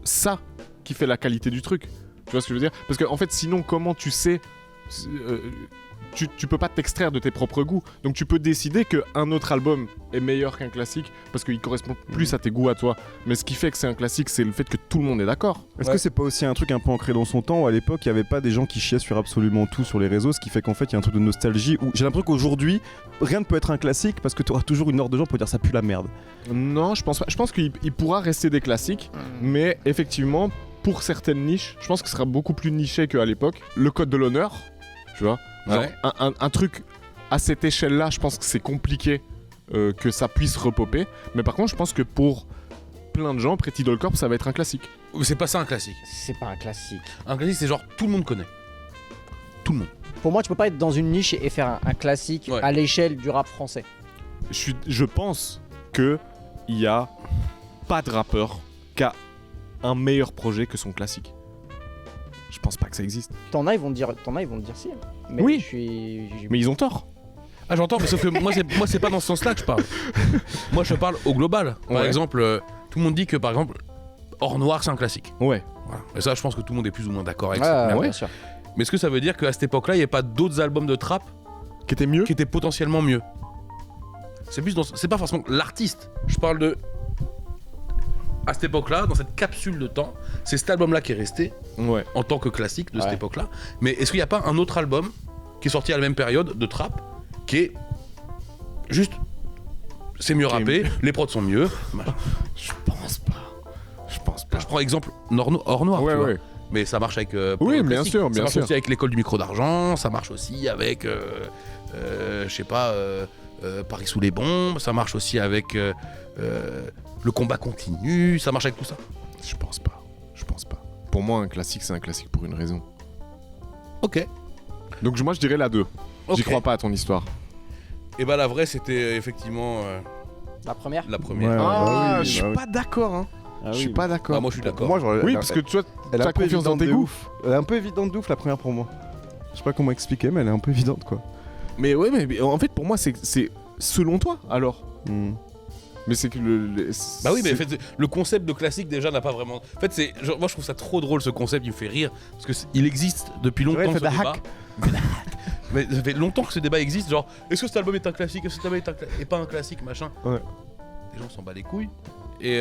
ça qui fait la qualité du truc? Tu vois ce que je veux dire? Parce que en fait, sinon, comment tu sais tu peux pas t'extraire de tes propres goûts. Donc tu peux décider qu'un autre album est meilleur qu'un classique parce qu'il correspond plus à tes goûts à toi. Mais ce qui fait que c'est un classique, c'est le fait que tout le monde est d'accord. Est-ce que c'est pas aussi un truc un peu ancré dans son temps où à l'époque il y avait pas des gens qui chiaient sur absolument tout sur les réseaux, ce qui fait qu'en fait il y a un truc de nostalgie où j'ai l'impression qu'aujourd'hui rien ne peut être un classique parce que tu auras toujours une horde de gens pour dire ça pue la merde. Non, je pense pas. Je pense qu'il pourra rester des classiques, mais effectivement, pour certaines niches, je pense que ce sera beaucoup plus niché qu'à l'époque. Le code de l'honneur, tu vois. Genre, Ouais. un truc à cette échelle-là, je pense que c'est compliqué que ça puisse repopper. Mais par contre, je pense que pour plein de gens, Pretty Doll Corp, ça va être un classique. C'est pas ça un classique. C'est pas un classique. Un classique, c'est genre tout le monde connaît. Tout le monde. Pour moi, tu peux pas être dans une niche et faire un classique Ouais. à l'échelle du rap français. Je pense que il y a pas de rappeur qui a un meilleur projet que son classique. Je pense pas que ça existe. T'en as, ils vont te dire si. Mais Oui. Mais ils ont tort. Ah j'entends, mais sauf que moi c'est pas dans ce sens-là que je parle. Moi je parle au global. Par Ouais. exemple, tout le monde dit que par exemple, Hors Noir c'est un classique. Ouais. Voilà. Et ça je pense que tout le monde est plus ou moins d'accord avec Ouais, ça. bien sûr. Mais est-ce que ça veut dire qu'à cette époque-là, il n'y avait pas d'autres albums de trap Qui était mieux. qui étaient potentiellement mieux? C'est pas forcément l'artiste. Je parle de... À cette époque-là, dans cette capsule de temps, c'est cet album-là qui est resté Ouais. en tant que classique de cette Ouais. époque-là. Mais est-ce qu'il n'y a pas un autre album qui est sorti à la même période de trap qui est juste... C'est mieux Qui est rappé, les prods sont mieux. machin. Je pense pas. Je pense pas. Je prends exemple Hors Noir, Ouais, tu vois. ouais. Mais ça marche avec... plein Oui, de bien classiques. sûr, Ça bien marche sûr. aussi avec l'école du micro d'argent, ça marche aussi avec, je sais pas, Paris sous les bombes, ça marche aussi avec le combat continu, ça marche avec tout ça. Je pense pas. Je pense pas. Pour moi, un classique, c'est un classique pour une raison. Ok. Donc moi, je dirais la 2. J'y Ok. crois pas à ton histoire. Et bah la vraie, c'était effectivement La première. Ouais, la première. bah oui, je suis bah oui. pas d'accord. Hein. Ah Je suis oui. pas d'accord. Ah, moi je suis d'accord. Moi, j'aurais- Oui, elle- parce que toi, elle est t'as un peu confiance dans évidente tes de goûts. ouf. Elle est un peu évidente de ouf la première pour moi. Je sais pas comment expliquer, mais elle est un peu évidente quoi. Mais ouais, mais en fait, pour moi, c'est selon toi, alors. Hmm. Mais c'est que Bah oui, mais en fait, le concept de classique déjà n'a pas vraiment. En fait, c'est moi je trouve ça trop drôle ce concept, il me fait rire parce que il existe depuis longtemps Ouais, il ce fait de la débat. hack. Mais ça fait longtemps que ce débat existe, genre est-ce que cet album est un classique, est-ce que cet album est pas un classique, machin. Ouais. Les gens s'en bat les couilles. Et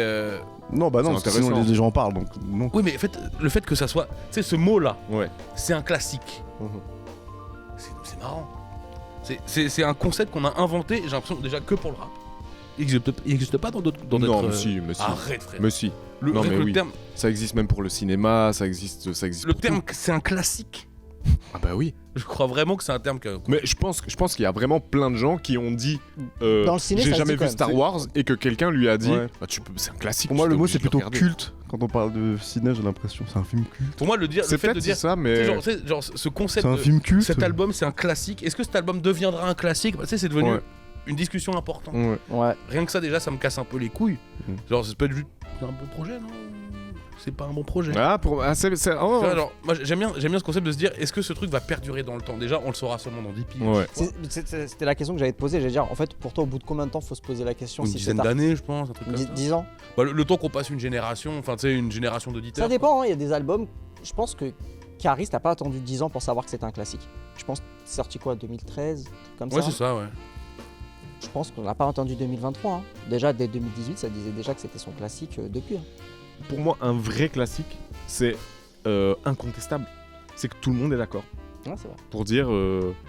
Non, bah non, C'est parce que sinon intéressant. les gens en parlent donc non. oui, mais en fait, le fait que ça soit, tu sais, ce mot-là, Ouais. c'est un classique. Mhm. C'est marrant. C'est un concept qu'on a inventé, j'ai l'impression déjà que pour le rap. Il existe pas dans d'autres. Non, mais si, mais si. Arrête, frère. Mais si. Le, non, rien mais que oui. le terme, Ça existe même pour le cinéma, ça existe le pour terme, tout. c'est un classique. Ah bah oui. Je crois vraiment que c'est un terme que. Mais je pense qu'il y a vraiment plein de gens qui ont dit Dans le ciné, j'ai ça se jamais dit quand vu même. Star Wars et que quelqu'un lui a dit Ouais. bah, c'est un classique. Pour moi tu le t'es mot obligé c'est de le plutôt regarder. culte quand on parle de ciné, j'ai l'impression. C'est un film culte. Pour moi, le C'est fait de peut-être dire. ça, Tu mais sais, genre, ce concept C'est un de film culte. cet album, c'est un classique. Est-ce que cet album deviendra un classique? Bah, tu sais, c'est devenu Ouais. une discussion importante. Ouais. Ouais. Rien que ça, déjà, ça me casse un peu les couilles. Mm. Genre, c'est peut-être juste un bon projet, non? C'est pas un bon projet. Ah, pour c'est oh. Tu vois, genre, moi, j'aime bien ce concept de se dire, est-ce que ce truc va perdurer dans le temps? Déjà, on le saura seulement dans 10 piges. Ouais. C'était la question que j'allais te poser. J'allais dire, en fait, pour toi, au bout de combien de temps faut se poser la question Une si dizaine c'est tard d'années, je pense, un truc comme ça. 10 ans. Bah, le temps qu'on passe une génération, enfin, tu sais, une génération d'auditeurs. Ça dépend, hein, il y a des albums, je pense que Caris t'as pas attendu 10 ans pour savoir que c'était un classique. Je pense que c'est sorti quoi, 2013, un truc comme Ouais, ça. c'est ça, ouais. Je pense qu'on n'a pas entendu 2023. Hein. Déjà, dès 2018, ça disait déjà que c'était son classique depuis. Hein. Pour moi, un vrai classique, c'est incontestable. C'est que tout le monde est d'accord. Ouais, c'est vrai. Pour dire.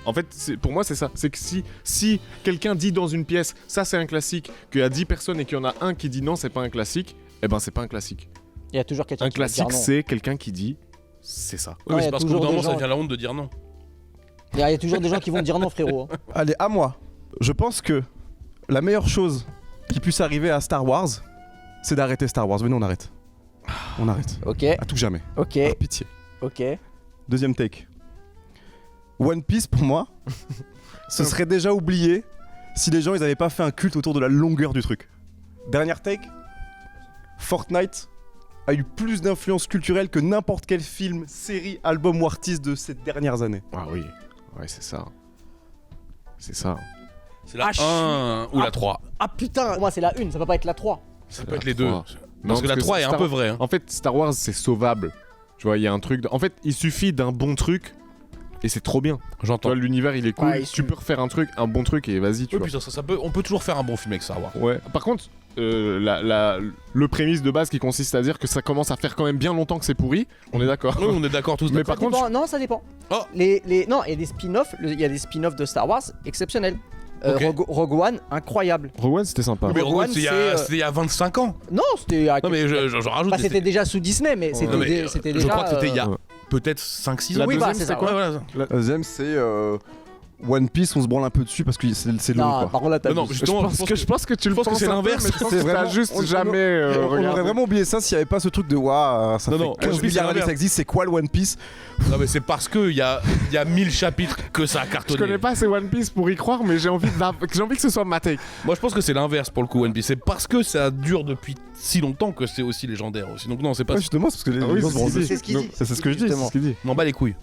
En fait, pour moi, c'est ça. C'est que si quelqu'un dit dans une pièce, ça c'est un classique, qu'il y a 10 personnes et qu'il y en a un qui dit non, c'est pas un classique, eh ben c'est pas un classique. Il y a toujours quelqu'un Un qui va dire classique, non. c'est quelqu'un qui dit c'est ça. Oui, mais il y c'est a parce qu'au toujours bout d'un des moment, ça gens- devient la honte de dire non. Il y a toujours des gens qui vont dire non, frérot. hein. Allez, à moi. Je pense que la meilleure chose qui puisse arriver à Star Wars, c'est d'arrêter Star Wars. Venez, on arrête. On arrête. Ok, À tout jamais. ok, Par pitié. ok. Deuxième take. One Piece pour moi, ce serait déjà oublié si les gens ils avaient pas fait un culte autour de la longueur du truc. Dernière take. Fortnite a eu plus d'influence culturelle que n'importe quel film, série, album ou artiste de ces dernières années. Ah oui, ouais, c'est ça. C'est ça. C'est la Ah, 1 ou la 3. Ah putain, pour moi c'est la 1, ça peut pas être la 3. Ça C'est peut être la les deux. 3. Parce que la 3 est un Star- peu vraie. Hein. En fait, Star Wars, c'est sauvable. Tu vois, il y a un truc. En fait, il suffit d'un bon truc et c'est trop bien. Tu J'entends. vois, l'univers il est cool. Ouais, Tu peux refaire un bon truc et vas-y, tu Oui, vois. puis on peut toujours faire un bon film avec Star Wars. Ouais. Par contre, le prémisse de base qui consiste à dire que ça commence à faire quand même bien longtemps que c'est pourri, on est d'accord. Oui, on est d'accord tous. Mais d'accord. par contre, Non, ça dépend. Oh. Non, il y a des spin-offs. Il y a des spin-offs de Star Wars exceptionnels. Ok. Rogue One, incroyable. Rogue One c'était sympa. Mais Rogue Rogue One, One, c'était il y a 25 ans. Non, c'était. Non, mais je rajoute. Bah, c'était déjà sous Disney, mais Ouais. Non, mais, c'était je déjà. crois que c'était il y a ouais. peut-être 5-6 ans. La Oui, deuxième, bah, c'est c'est ça, quoi Ouais, voilà. La deuxième, c'est One Piece, on se branle un peu dessus parce que c'est long. Non, Quoi. par contre, là, t'as Non, vu. justement, Je pense que tu le pense que penses c'est un peu, l'inverse. mais je pense C'est que t'as vraiment- juste on- jamais On aurait regardé. vraiment oublié ça s'il n'y avait pas ce truc de waouh, ça Non, fait non, 15 One Piece, milliards c'est d'années que ça l'inverse. existe, c'est quoi le One Piece? Non, mais c'est parce qu'il y a 1000 chapitres que ça a Je cartonné. connais pas ces One Piece pour y croire, mais j'ai envie que ce soit ma take. Moi, je pense que c'est l'inverse pour le coup, One Piece. C'est parce que ça dure depuis si longtemps que c'est aussi légendaire aussi. Donc, non, c'est pas. Ouais, justement, c'est parce que les Ah oui, gens se branlent c'est dessus. ce qu'il dit. C'est ce que je dis. Justement. C'est ce qu'il dit. Je m'en bats les couilles.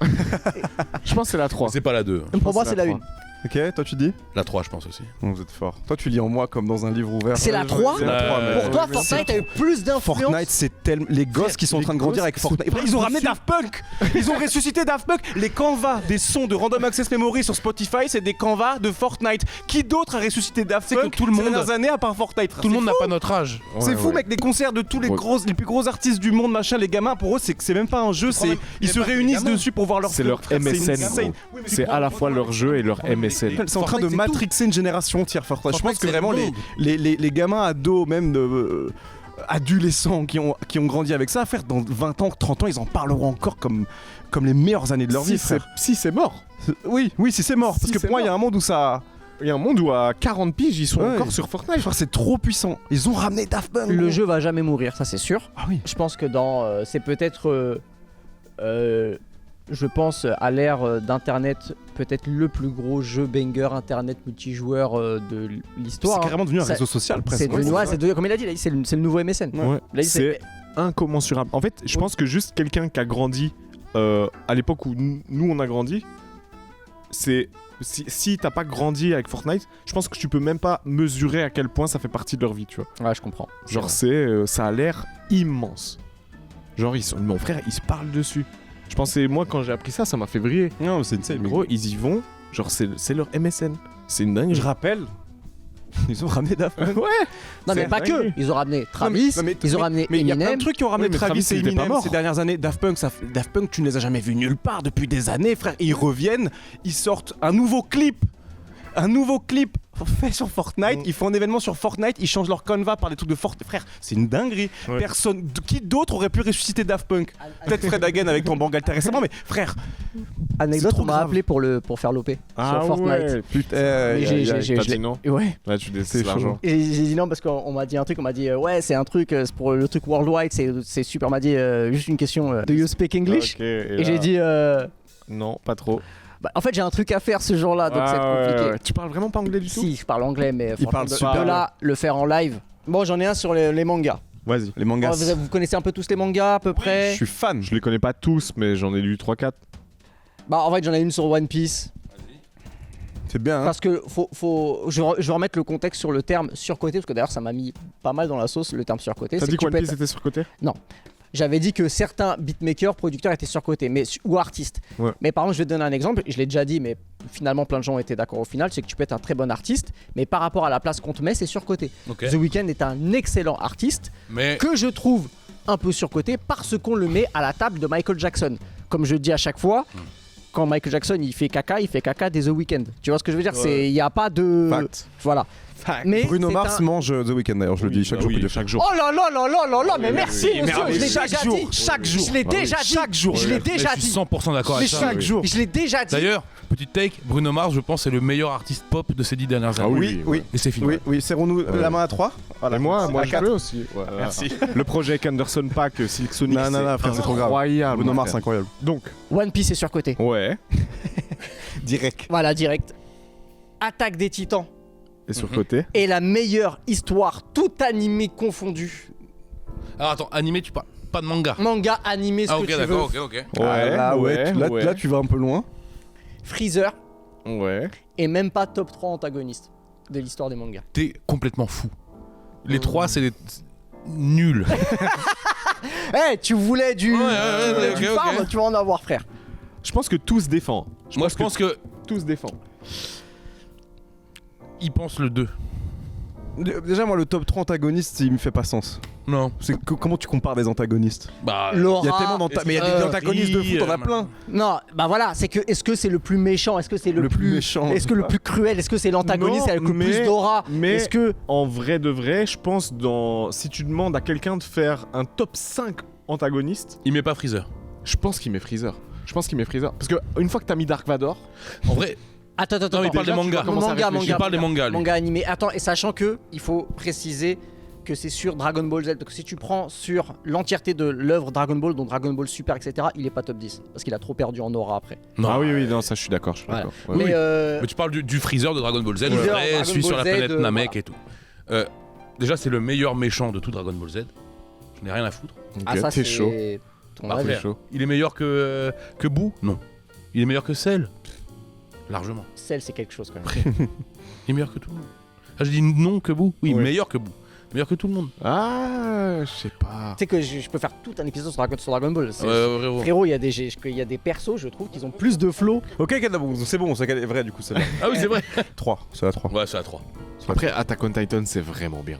Je pense que c'est la 3. C'est pas la 2. Pour moi, c'est c'est la la 3. 1. Ok, toi tu dis? La 3, je pense aussi. Vous êtes fort. Toi tu lis en moi comme dans un livre ouvert. C'est la 3 C'est la 3, mais. Pour toi, mais Fortnite a eu plus d'influence. Fortnite, c'est tellement. Les gosses qui sont en train de grandir avec Fortnite. Ils ont ramené Daft Punk. Ils ont ressuscité Daft Punk. Les canvas des sons de Random Access Memory sur Spotify, c'est des canvas de Fortnite. Qui d'autre a ressuscité Daft C'est que Punk tout le ces monde- dernières années à part Fortnite? Tout le monde n'a pas notre âge. C'est fou, mec, des concerts de tous les plus gros artistes du monde, machin. Les gamins, pour eux, c'est même pas un jeu. crois même- Ils mais se pas que les réunissent gamins. dessus pour voir leur C'est leur frère, MSN, insane. gros. C'est à la fois leur jeu et leur MSN. C'est en train de Fortnite, c'est matrixer une génération entière, Fortnite. Je pense que c'est vraiment le les gamins ados, même de adolescents qui ont grandi avec ça, frère, dans 20 ans, 30 ans, ils en parleront encore comme les meilleures années de leur vie, frère. Si c'est mort. Oui, si c'est mort. Si Parce que c'est pour moi, il y a mort. un monde où ça. Il y a un monde où à 40 piges, ils sont Ouais. encore sur Fortnite. Frère, c'est trop puissant. Ils ont ramené Daft Punk. Le gros. jeu va jamais mourir, ça c'est sûr. Ah oui. Je pense que c'est peut-être, je pense à l'ère d'internet, peut-être le plus gros jeu banger internet multijoueur de l'histoire. C'est carrément devenu un Ça- réseau social presque. C'est devenu, ouais, c'est devenu- comme il a dit, c'est le nouveau MSN. Ouais. Là, il C'est incommensurable. En fait, je pense que juste quelqu'un qui a grandi à l'époque où nous on a grandi, c'est si t'as pas grandi avec Fortnite, je pense que tu peux même pas mesurer à quel point ça fait partie de leur vie, tu vois. Ouais, je comprends. Genre ça a l'air immense. Genre mon frère, il se parle dessus. Je pensais moi quand j'ai appris ça, ça m'a fait vriller. Non, mais c'est insane. Mais gros, ils y vont. Genre c'est leur MSN. C'est une dinguerie. je rappelle, ils ont ramené Daft Punk. Ouais. Non, mais C'est pas dingue. que. Ils ont ramené Travis, ils ont ramené mais il y a plein Eminem. de trucs qui ont ramené Oui, mais Travis Travis, et il était pas Eminem mort. ces dernières années. Daft Punk, tu ne les as jamais vus nulle part depuis des années, frère. Et ils reviennent, ils sortent un nouveau clip fait sur Fortnite. Ils font un événement sur Fortnite, ils changent leur canevas par des trucs de Fortnite. Frère, c'est une dinguerie. Ouais. Qui d'autre aurait pu ressusciter Daft Punk? Peut-être Fred Hagen avec ton Bangalter récemment, mais frère, Anecdote, c'est trop on m'a grave. appelé pour faire l'OP Ah sur Fortnite. ouais. Putain. Mais j'ai- T'as je l'ai- dit non. Ouais. Là tu décides C'est l'argent. Et j'ai dit non parce qu'on m'a dit un truc, on m'a dit ouais c'est un truc, c'est pour le truc worldwide, c'est super, on m'a dit juste une question, do you speak English? Ok, Et j'ai dit non, pas trop. bah, en fait j'ai un truc à faire ce jour-là donc c'est compliqué. Tu parles vraiment pas anglais du tout? Si je parle anglais mais Il franchement, parle de super là le faire en live. Bon j'en ai un sur les mangas. Vas-y. les mangas. Vous connaissez un peu tous les mangas à peu près? Je suis fan. Je les connais pas tous, mais j'en ai lu 3-4. Bah en fait j'en ai une sur One Piece. C'est bien, hein. Parce que je vais remettre le contexte sur le terme surcoté, parce que d'ailleurs ça m'a mis pas mal dans la sauce le terme surcoté. T'as C'est dit que tu quoi, peux One être- Piece était surcoté? J'avais dit que certains beatmakers, producteurs étaient surcotés, ou artistes. Ouais. Mais par exemple, je vais te donner un exemple, je l'ai déjà dit, mais finalement plein de gens étaient d'accord au final, c'est que tu peux être un très bon artiste, mais par rapport à la place qu'on te met, c'est surcoté. Ok. The Weeknd est un excellent artiste, Mais que je trouve un peu surcoté parce qu'on le met à la table de Michael Jackson. Comme je dis à chaque fois, quand Michael Jackson il fait caca des The Weeknd. Tu vois ce que je veux dire? Il n'y a pas de... Fact. Voilà. Mais Bruno c'est Mars un- mange The Weeknd d'ailleurs, je le dis chaque jour. Oui, plus de chaque jour. Oh là là là là là là, mais Oui, merci oui, monsieur, mais je l'ai chaque déjà jour, dit. chaque jour. Je l'ai déjà dit. Chaque jour. Je l'ai mais déjà je suis dit. 100% d'accord Mais avec ça. chaque jour. Je l'ai déjà dit. D'ailleurs, petite take, Bruno Mars, je pense, est le meilleur artiste pop de ces 10 dernières années. Ah Oui, oui. Et c'est fini. Oui, serrons-nous la main à 3? Et moi À je quatre. peux aussi. Voilà. Merci. Le projet avec Anderson Paak, Silk Sonic, Non, frère, c'est trop grave. incroyable. Bruno mon Mars, frère. incroyable. Donc, One Piece est surcoté. ouais, Direct. Voilà, direct. Attaque des Titans et surcoté. est la meilleure histoire, tout animé confondu. Alors attends, animé, tu parles pas de manga. Manga, animé, ce Ah que ok, tu veux. d'accord, ok. Ouais, là, là, tu vas un peu loin. Freezer Ouais. est même pas top 3 antagoniste de l'histoire des mangas. T'es complètement fou. Les trois, c'est des nuls. Eh, tu voulais du Ouais, du ok, farm, ok. tu vas en avoir, frère. Je pense que tout se défend. Moi, je pense que tout se défend. il pense le 2. Déjà, moi, le top 3 antagonistes, il me fait pas sens. Non. Comment tu compares des antagonistes? Bah, Laura. Il y a tellement mais il y a des antagonistes de foot, on a plein. Non, bah voilà, c'est que est-ce que c'est le plus méchant? Est-ce que c'est le plus méchant? Est-ce que le plus cruel? Est-ce que c'est l'antagoniste Non, avec le plus mais- d'aura? mais- Est-ce que En vrai de vrai, je pense si tu demandes à quelqu'un de faire un top 5 antagonistes, il met pas Freezer. je pense qu'il met Freezer. Parce que une fois que t'as mis Dark Vador, En vrai, attends, non, il parle des déjà, tu mangas. vas commencer à réfléchir. Il parle des mangas, lui. manga animé. Attends, et sachant que il faut préciser que c'est sur Dragon Ball Z. Donc si tu prends sur l'entièreté de l'œuvre Dragon Ball, donc Dragon Ball Super, etc., il est pas top 10 parce qu'il a trop perdu en aura après. Non. Ah oui, non, ça je suis d'accord. Voilà. Ouais. Mais Mais tu parles du Freezer de Dragon Ball Z, le Freezer, vrai, Dragon celui sur la Ball Z, planète Namek voilà. et tout. Déjà, c'est le meilleur méchant de tout Dragon Ball Z. Je n'ai rien à foutre. Ok, ah ça t'es c'est chaud. ton Bah, avis. frère, chaud. Il est meilleur que Boo? Non. Il est meilleur que Cell? Largement. Cell c'est quelque chose quand même. Il est meilleur que tout le monde. Ah, je dis non que Boo? Oui, Ouais. meilleur que Boo. Meilleur que tout le monde. Ah, je sais pas. Tu sais que je peux faire tout un épisode sur Dragon Ball. C'est- Frérot. Frérot, il y a des persos, je trouve, qui ont plus de flow. Ok, c'est bon, c'est vrai du coup, c'est là. Ah oui, c'est vrai. 3, c'est la 3. Ouais, c'est à 3. Après, Attack on Titan, c'est vraiment bien.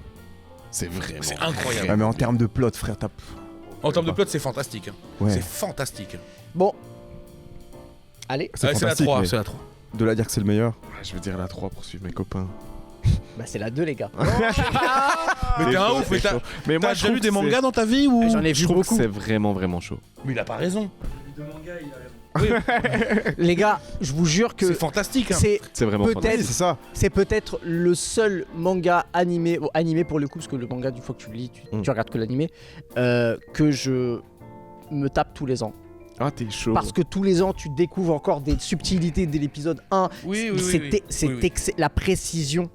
C'est vraiment. C'est incroyable. Ah, mais en termes de plot, frère, t'as. En termes de plot, c'est fantastique. Hein. Ouais. C'est fantastique. Bon. Allez, C'est Ouais, c'est la fantastique, 3. mais C'est la 3. de là à dire que c'est le meilleur. Je veux dire la 3 pour suivre mes copains. bah c'est la 2 les gars. Mais t'es un ouf, mais t'as Mais moi, déjà lu des mangas dans ta vie ou J'en ai Je vu trouve que beaucoup. c'est vraiment chaud. Mais il a pas raison. Les gars, je vous jure que C'est fantastique. Hein. c'est C'est vraiment Peut-être. fantastique. C'est ça. c'est peut-être le seul manga animé, animé pour le coup, parce que le manga, une fois que tu le lis, tu regardes que l'animé, que je me tape tous les ans. Ah, t'es chaud. Parce que tous les ans, tu découvres encore des subtilités de l'épisode 1. Oui, oui, La précision.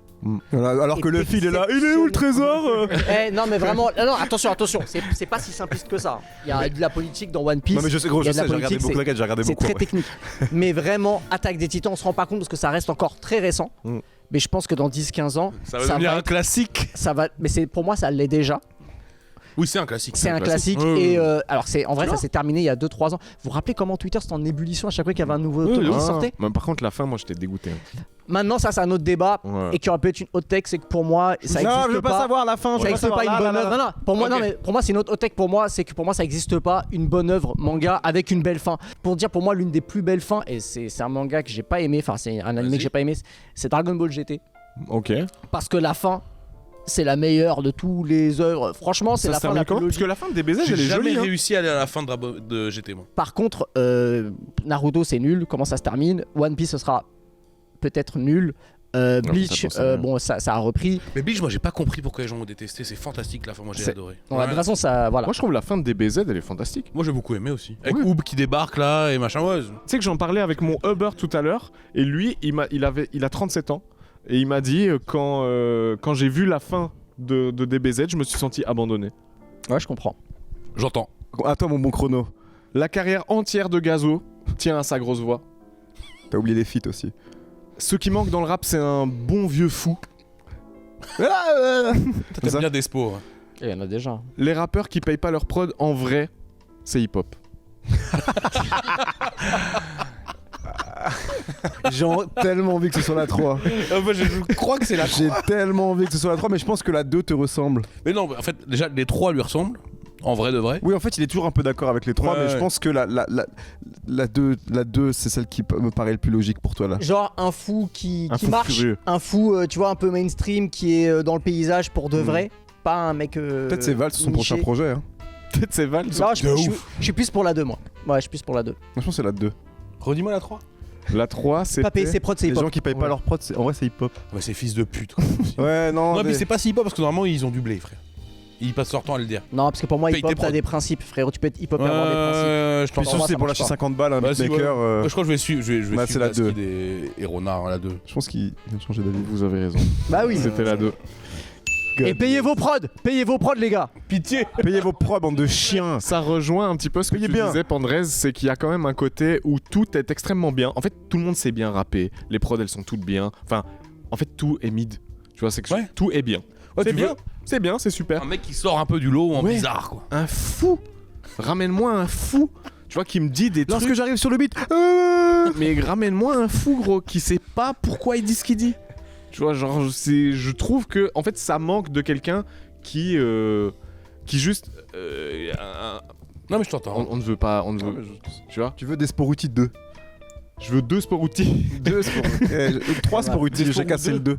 Voilà, alors Et que le fil est là, il est où le trésor? Non, mais vraiment, non, attention, c'est pas si simpliste que ça. Il y a de la politique dans One Piece. Non mais je sais gros, il y a je de la sais, j'ai regardé politique, beaucoup, t'inquiète, j'ai regardé C'est beaucoup. très ouais. technique. Mais vraiment, Attaque des Titans, on se rend pas compte parce que ça reste encore très récent. Mm. Mais je pense que dans 10-15 ans, Ça va devenir un être- classique. ça va. Mais pour moi, ça l'est déjà. Oui, c'est un classique. C'est un classique. Et alors, en vrai, ça s'est terminé il y a 2-3 ans. Vous vous rappelez comment Twitter c'était en ébullition à chaque fois qu'il y avait un nouveau tome qui sortait? Mais par contre, la fin, moi, j'étais dégoûté. Maintenant, ça, c'est un autre débat. Ouais. Et qui aurait pu être une haute tech, c'est que pour moi, ça Non, existe je veux pas savoir la fin. Ça n'existe pas une bonne œuvre. Non, non, pour moi, Ok. non, mais pour moi, c'est une autre tech. Pour moi, c'est que pour moi, ça n'existe pas une bonne œuvre manga avec une belle fin. Pour dire, pour moi, l'une des plus belles fins, et c'est un manga que j'ai pas aimé, enfin, c'est un animé Vas-y. que j'ai pas aimé, c'est Dragon Ball GT. Ok. Parce que la fin, c'est la meilleure de tous les œuvres. Franchement, c'est Ça la se fin termine la plus comment Parce logique. que la fin de DBZ, J'ai elle est jamais jolie. hein. réussi à aller à la fin de GT, moi. Par contre, Naruto, c'est nul. Comment ça se termine? One Piece, ce sera peut-être nul. Bleach, ça, c'est bon, ça a repris. Mais Bleach, moi, j'ai pas compris pourquoi les gens ont détesté. C'est fantastique, la fin. Moi, j'ai C'est- adoré. Bon, Ouais. De toute façon, ça, voilà. Moi, je trouve la fin de DBZ, elle est fantastique. Moi, j'ai beaucoup aimé aussi. Avec Oui. Oob qui débarque là et machin. Ouais. Tu sais que j'en parlais avec mon Uber tout à l'heure, et lui, il a 37 ans, et il m'a dit quand j'ai vu la fin de DBZ, je me suis senti abandonné. Ouais, je comprends. J'entends. À toi mon bon chrono. La carrière entière de Gazo tient à sa grosse voix. T'as oublié les feats aussi. Ce qui manque dans le rap, c'est un bon vieux fou. T'aimes Ça- bien Despo. Hein. Il y en a déjà. Les rappeurs qui payent pas leur prod, en vrai, c'est hip-hop. J'ai tellement envie que ce soit la 3. Moi, je crois que c'est la J'ai tellement envie que ce soit la 3, mais je pense que la 2 te ressemble. Mais non, en fait, déjà, les 3 lui ressemblent. En vrai de vrai. Oui, en fait, il est toujours un peu d'accord avec les 3, Ouais, mais ouais. je pense que la 2 c'est celle qui me paraît le plus logique pour toi là. Genre un fou qui Un fou marche, furieux. un fou, tu vois, un peu mainstream qui est dans le paysage pour de vrai, pas un mec. Peut-être c'est Val, son niché. prochain projet. Hein. Peut-être c'est Val. Non, je suis plus pour la 2, moi. Ouais, je suis plus pour la 2. Franchement, c'est la 2. Redis-moi la 3. La 3, c'est. Pas payer ses prods, c'est Les hip-hop. gens qui payent pas leur prod, en vrai, c'est hip-hop. Ouais, c'est fils de pute. Quoi, aussi. Ouais, non. Non, mais c'est pas si hip-hop parce que normalement, ils ont du blé, frère. Ils passent leur temps à le dire. Non, parce que pour moi, Paye hip-hop, tes t'as prods. des principes, frérot. Tu peux être hip-hop et avoir des principes. je Puis t'entends. surtout, moi, c'est ça pour marche lâcher pas. 50 balles, un Vas-y, beatmaker. Je crois que je vais suivre. Je vais Bah, suivre c'est la Lasky 2. et Renard, la 2. Je pense qu'il vient de changer d'avis. Vous avez raison. Bah oui. C'était la 2. Et payez vos prods, les gars. Pitié. Payez vos prods, bande de chiens. Ça rejoint un petit peu ce que Payez tu bien. disais, Pandrez, c'est qu'il y a quand même un côté où tout est extrêmement bien. En fait, tout le monde sait bien rapper. Les prods, elles sont toutes bien. Enfin, en fait, tout est mid. Tu vois, c'est que Ouais. tout est bien. Ouais, c'est tu bien. veux C'est bien, c'est super. Un mec qui sort un peu du lot en Ouais. bizarre, quoi. Un fou. Ramène-moi un fou. tu vois, qui me dit des Lorsque trucs. j'arrive sur le beat, Mais ramène-moi un fou, gros, qui sait pas pourquoi il dit ce qu'il dit. Tu vois, genre, je trouve que, en fait, ça manque de quelqu'un qui juste. Non, mais je t'entends. On ne veut pas. On ne Non, veut, mais je- Tu vois, tu veux des Sporuti 2. je veux 2 sport outils. 2 3 Sporuti, Des j'ai cassé le 2.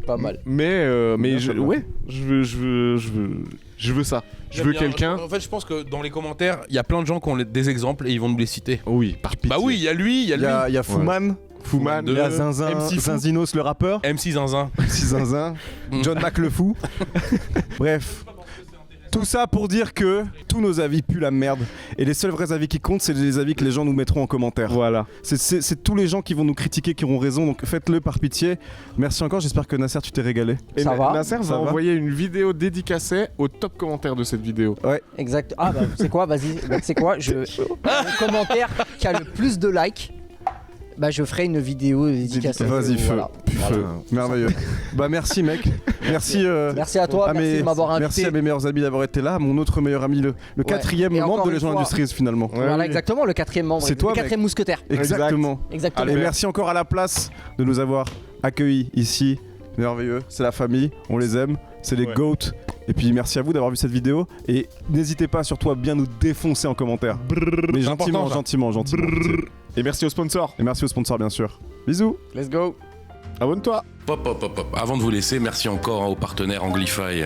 Pas mal. Mais Bien, je, ça va. ouais, je veux ça. Je J'aime veux bien. quelqu'un. En fait, je pense que dans les commentaires, il y a plein de gens qui ont des exemples et ils vont nous les citer. Oui, par pitié. Bah oui, il y a lui, il y a Il lui. y a Fouman, Fouman, il y a Zinzin, MC Fou. Zinzinos le rappeur, MC Zinzin. MC Zinzin, John Mac le fou. Bref. Tout ça pour dire que tous nos avis puent la merde. Et les seuls vrais avis qui comptent, c'est les avis que les gens nous mettront en commentaire. Voilà. C'est tous les gens qui vont nous critiquer qui auront raison, donc faites-le par pitié. Merci encore, j'espère que Nasser, tu t'es régalé. Et Ça va Nasser Ça va va envoyer une vidéo dédicacée au top commentaire de cette vidéo. Exact. Ah bah c'est quoi, vas-y. Bah, c'est quoi, le commentaire qui a le plus de likes, bah je ferai une vidéo dédicacée. Vas-y, feu. Voilà. Feu. Merveilleux. Bah merci mec. Merci, Merci à toi, merci de m'avoir invité. merci à mes meilleurs amis d'avoir été là. Mon autre meilleur ami, le quatrième Et membre encore de une Légion fois- Industries finalement. Voilà, oui. exactement, le 4e membre. C'est toi, le 4e mousquetaire. Exactement. Exactement. Et merci encore à la place de nous avoir accueillis ici. Merveilleux, c'est la famille, on les aime, c'est les Ouais. GOAT. Et puis merci à vous d'avoir vu cette vidéo. Et n'hésitez pas surtout à bien nous défoncer en commentaire. Mais C'est gentiment, important, ça. gentiment. Et merci aux sponsors. Et merci aux sponsors bien sûr. Bisous. Let's go. Abonne-toi. Hop, hop, hop, hop. Avant de vous laisser, merci encore aux partenaires Anglify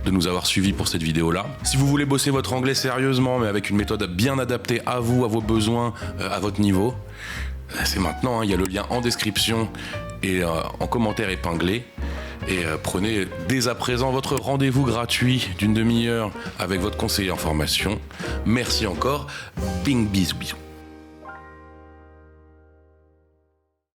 de nous avoir suivis pour cette vidéo-là. Si vous voulez bosser votre anglais sérieusement, mais avec une méthode bien adaptée à vous, à vos besoins, à votre niveau, c'est maintenant, hein. Il y a le lien en description et en commentaire épinglé. Et prenez dès à présent votre rendez-vous gratuit d'une demi-heure avec votre conseiller en formation. Merci encore. Bing, bisous, bisous.